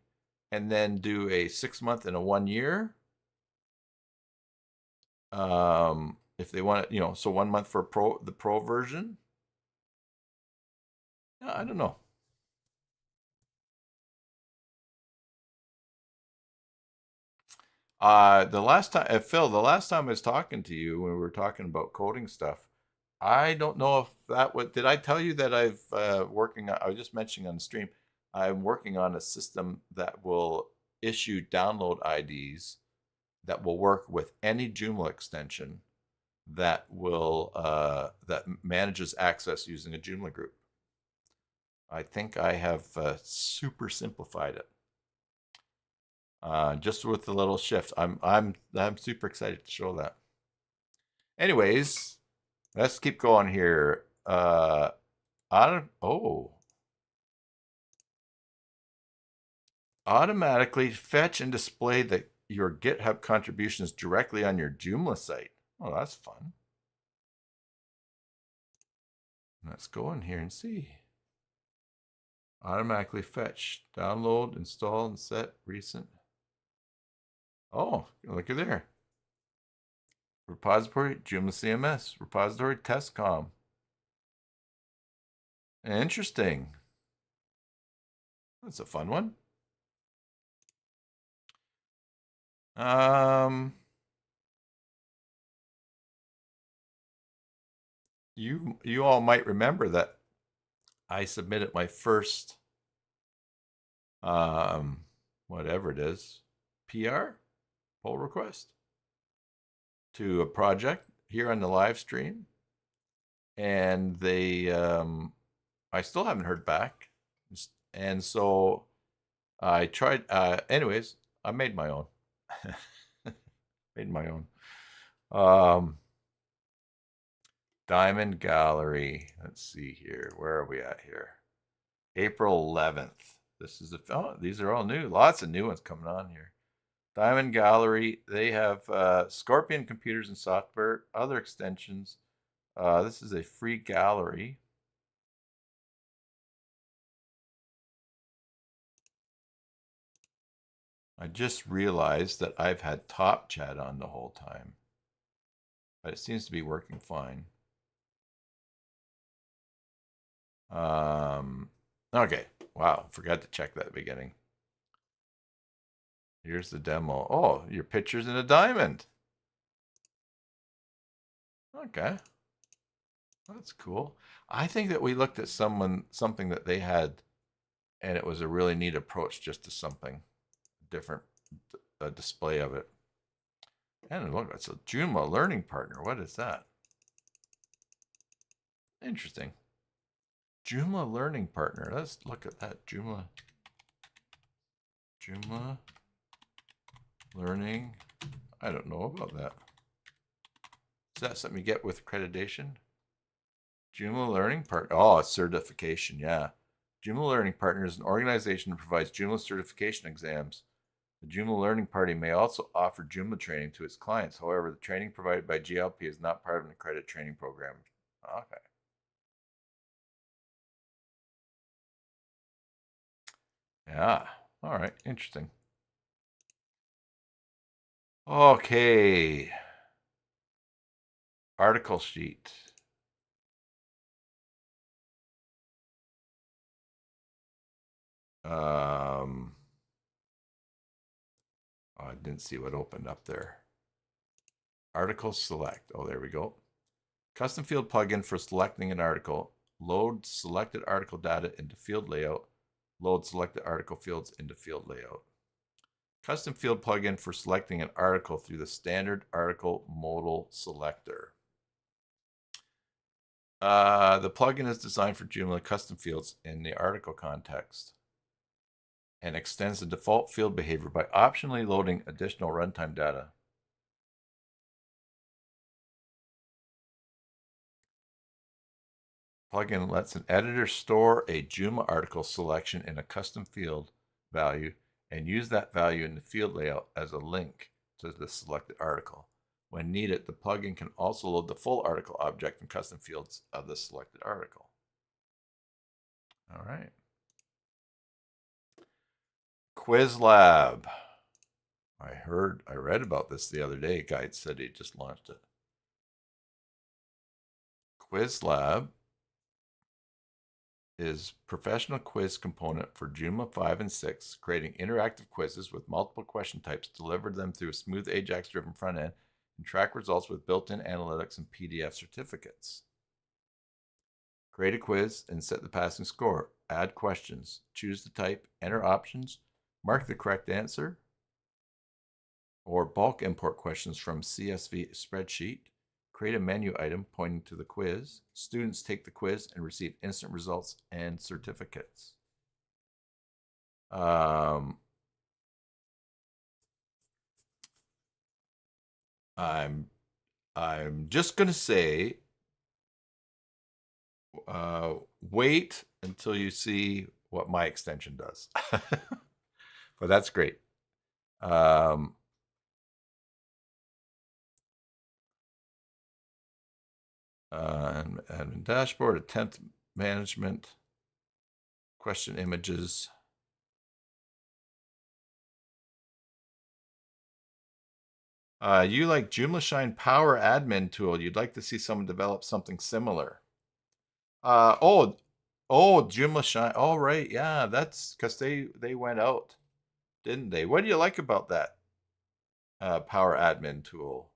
and then do a 6 month and a 1 year? If they want it, so 1 month for the pro version. I don't know. The last time, Phil, the last time I was talking to you when we were talking about coding stuff, I don't know if did I tell you that I was just mentioning on the stream, I'm working on a system that will issue download IDs that will work with any Joomla extension that manages access using a Joomla group. I think I have super simplified it. Just with the little shift. I'm super excited to show that. Anyways, let's keep going here. Automatically fetch and display your GitHub contributions directly on your Joomla site. Oh, that's fun. Let's go in here and see. Automatically fetch, download, install, and set recent. Oh, look at there. Repository, Joomla CMS, repository, testcom. Interesting. That's a fun one. You all might remember that I submitted my first whatever it is, PR, pull request, to a project here on the live stream, and they I still haven't heard back, and so I tried. Anyways, I made my own. Made my own. Diamond Gallery. Let's see here. Where are we at here? April 11th. This is these are all new. Lots of new ones coming on here. Diamond Gallery. They have Scorpion computers and software, other extensions. This is a free gallery. I just realized that I've had CAPTCHA on the whole time, but it seems to be working fine. Okay. Wow. Forgot to check that beginning. Here's the demo. Oh, your picture's in a diamond. Okay. That's cool. I think that we looked at something that they had, and it was a really neat approach just to something different, a display of it. And look, it's a Joomla learning partner. What is that? Interesting. Joomla learning partner. Let's look at that. Joomla learning. I don't know about that. Is that something you get with accreditation? Joomla learning partner. Oh, it's certification. Yeah. Joomla Learning Partner is an organization that provides Joomla certification exams. The Joomla Learning Party may also offer Joomla training to its clients. However, the training provided by GLP is not part of an accredited training program. Okay. Yeah. All right. Interesting. Okay. Article sheet. Oh, I didn't see what opened up there. Article select. Oh, there we go. Custom field plugin for selecting an article. Load selected article data into field layout. Load selected article fields into field layout. Custom field plugin for selecting an article through the standard article modal selector. The plugin is designed for Joomla custom fields in the article context and extends the default field behavior by optionally loading additional runtime data. Plugin lets an editor store a Joomla article selection in a custom field value and use that value in the field layout as a link to the selected article. When needed, the plugin can also load the full article object and custom fields of the selected article. All right. Quiz Lab. I read about this the other day. A guy said he just launched it. Quiz Lab is professional quiz component for Joomla 5 and 6, creating interactive quizzes with multiple question types, deliver them through a smooth Ajax-driven front end, and track results with built-in analytics and PDF certificates. Create a quiz and set the passing score. Add questions. Choose the type. Enter options. Mark the correct answer. Or bulk import questions from CSV spreadsheet. Create a menu item pointing to the quiz. Students take the quiz and receive instant results and certificates. I'm just gonna say, wait until you see what my extension does. But that's great. Admin dashboard, attempt management, question images. You like Joomla Shine Power Admin tool. You'd like to see someone develop something similar. Oh, Joomla Shine. Oh, right. Yeah, that's because they went out, didn't they? What do you like about that Power Admin tool,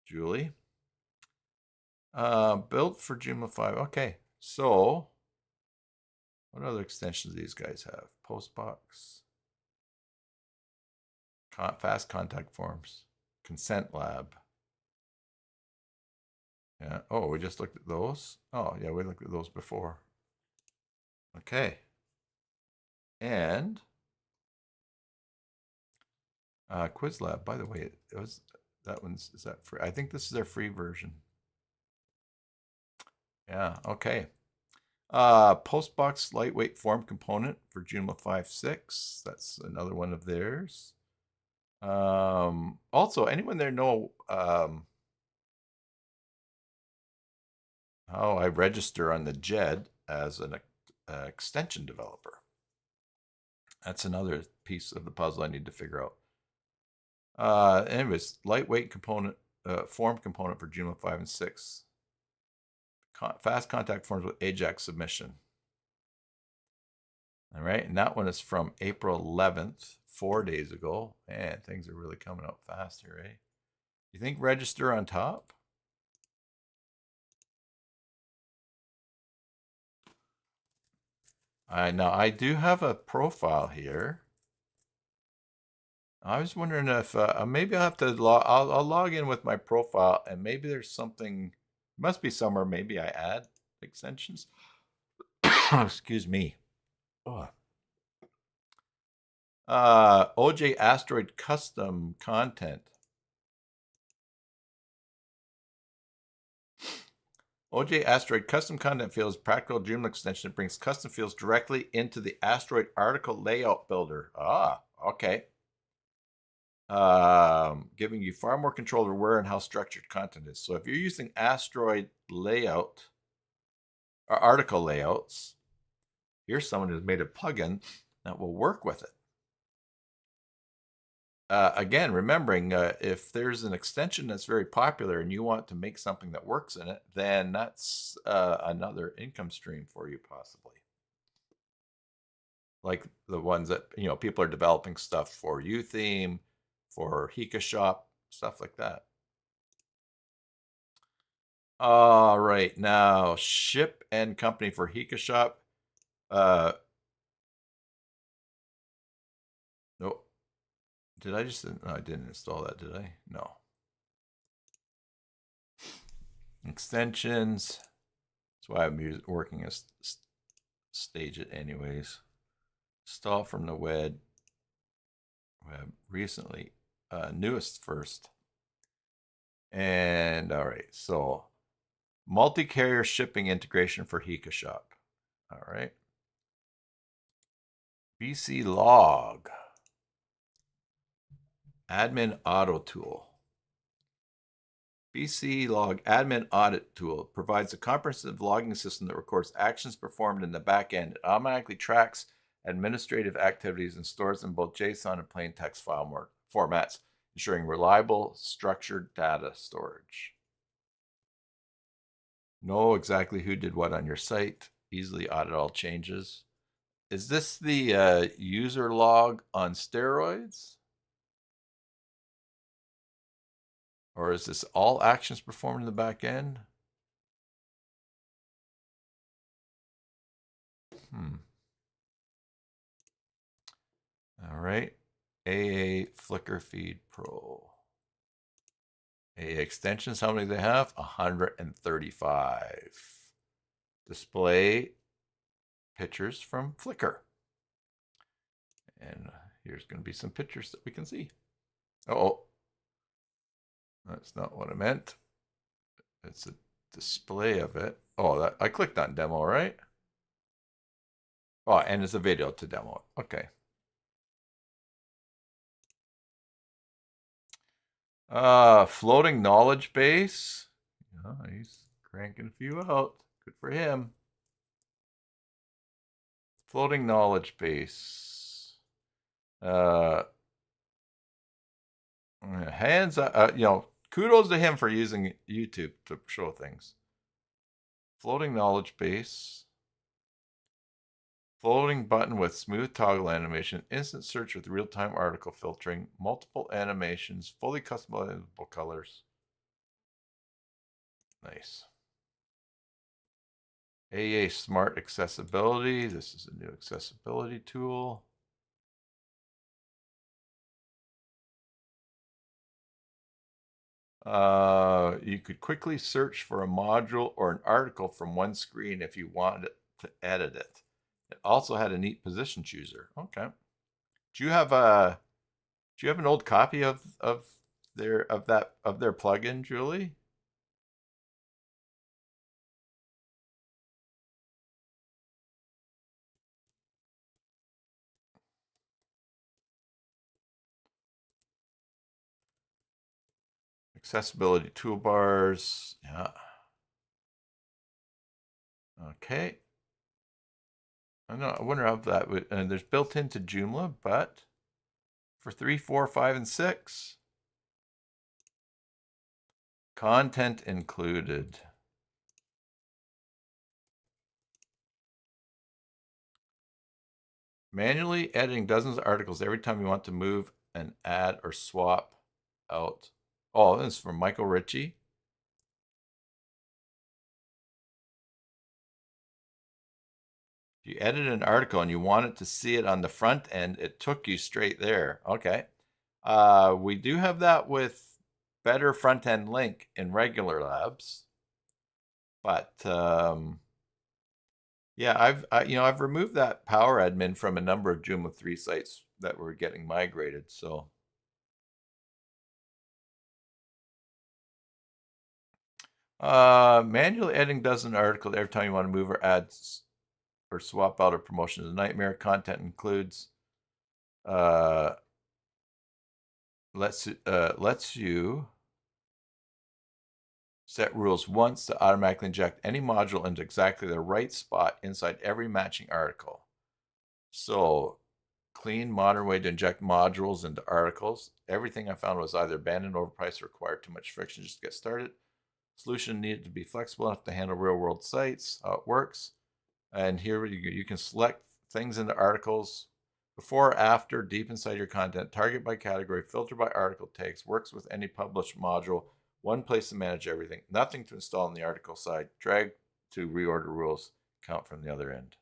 Julie? Built for Joomla 5. Okay, so what other extensions do these guys have? Postbox, fast contact forms, consent lab. Yeah. Oh, we just looked at those. Oh, yeah, we looked at those before. Okay. And Quiz Lab. By the way, is that free? I think this is their free version. Yeah, okay. Postbox lightweight form component for Joomla 5.6. That's another one of theirs. Also, anyone there know how I register on the JED as an extension developer? That's another piece of the puzzle I need to figure out. Anyways, lightweight component, form component for Joomla 5 and 6. Fast contact forms with AJAX submission. All right, and that one is from April 11th, 4 days ago. Man, things are really coming up fast here, eh? You think register on top? Now I do have a profile here. I was wondering if maybe I'll have to I'll log in with my profile, and maybe there's something. Must be somewhere. Maybe I add extensions. Excuse me. Oh. OJ Asteroid custom content. OJ Asteroid custom content fields practical Joomla extension that brings custom fields directly into the Asteroid article layout builder. Ah, okay. Giving you far more control over where and how structured content is. So if you're using Asteroid layout or article layouts, here's someone who's made a plugin that will work with it. Again, remembering if there's an extension that's very popular and you want to make something that works in it, then that's another income stream for you possibly. Like the ones that, people are developing stuff for UTheme, for Hika Shop, stuff like that. All right, now ship and company for Hika Shop. No, did I just? No, I didn't install that, did I? No. Extensions. That's why I'm working as stage it anyways. Install from the web recently. Newest first. And all right, so multi-carrier shipping integration for Hika Shop. All right. BC log. Admin auto tool. BC log admin audit tool provides a comprehensive logging system that records actions performed in the back end. It automatically tracks administrative activities and stores them in both JSON and plain text file formats, ensuring reliable, structured data storage. Know exactly who did what on your site. Easily audit all changes. Is this the user log on steroids? Or is this all actions performed in the back end? All right. AA Flickr Feed Pro. AA extensions, how many do they have? 135. Display pictures from Flickr. And here's going to be some pictures that we can see. Oh, that's not what I meant. It's a display of it. Oh, I clicked on demo, right? Oh, and it's a video to demo it. Okay. Floating knowledge base. Oh, he's cranking a few out. Good for him. Floating knowledge base. Hands, kudos to him for using YouTube to show things. Floating knowledge base. Floating button with smooth toggle animation, instant search with real-time article filtering, multiple animations, fully customizable colors. Nice. AA Smart Accessibility. This is a new accessibility tool. You could quickly search for a module or an article from one screen if you wanted to edit it. It also had a neat position chooser. Okay. Do you have an old copy of their plugin, Julie? Accessibility toolbars. Yeah. Okay. I wonder how that would, and there's built into Joomla, but for 3, 4, 5, and 6, content included. Manually editing dozens of articles every time you want to move and add or swap out. Oh, this is from Michael Ritchie. If you edit an article and you wanted to see it on the front end, it took you straight there. Okay. We do have that with Better Front End Link in regular labs. But yeah, I've removed that Power Admin from a number of Joomla 3 sites that were getting migrated. So manually editing dozen articles every time you want to move or add or swap out a promotion is a nightmare. Content includes lets you set rules once to automatically inject any module into exactly the right spot inside every matching article. So, clean, modern way to inject modules into articles. Everything I found was either abandoned, overpriced, or required too much friction just to get started. Solution needed to be flexible enough to handle real-world sites. How it works. And here you can select things into articles before, after, deep inside your content, target by category, filter by article tags, works with any published module, one place to manage everything, nothing to install on the article side, drag to reorder rules, count from the other end.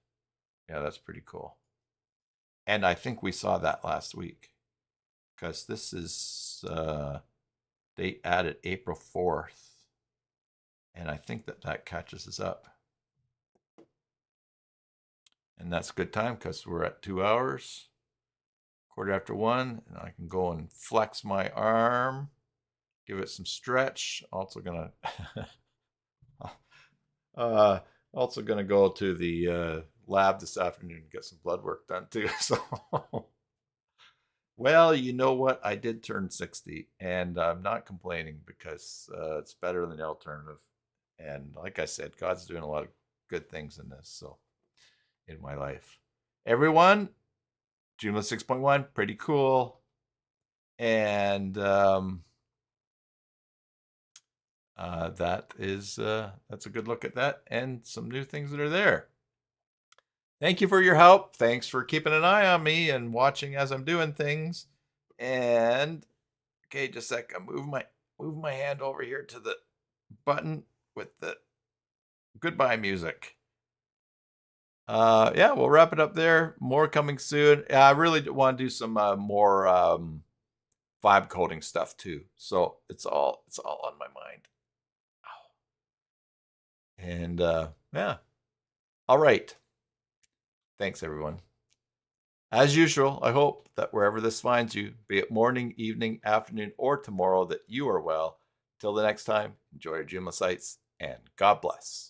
Yeah, that's pretty cool. And I think we saw that last week because this is, they added April 4th. And I think that catches us up. And that's a good time because we're at 2 hours, 1:15, and I can go and flex my arm, give it some stretch. Also gonna go to the lab this afternoon and get some blood work done too. So, well, you know what? I did turn 60, and I'm not complaining because it's better than the alternative. And like I said, God's doing a lot of good things in this. So, in my life, everyone, Joomla 6.1, pretty cool. And that's a good look at that and some new things that are there. Thank you for your help. Thanks for keeping an eye on me and watching as I'm doing things. And okay, just a sec. I move my hand over here to the button with the goodbye music. Yeah, we'll wrap it up there. More coming soon. I really want to do some more vibe coding stuff too. So it's all on my mind. And yeah. All right. Thanks, everyone. As usual, I hope that wherever this finds you, be it morning, evening, afternoon, or tomorrow, that you are well. Till the next time, enjoy your Joomla sites, and God bless.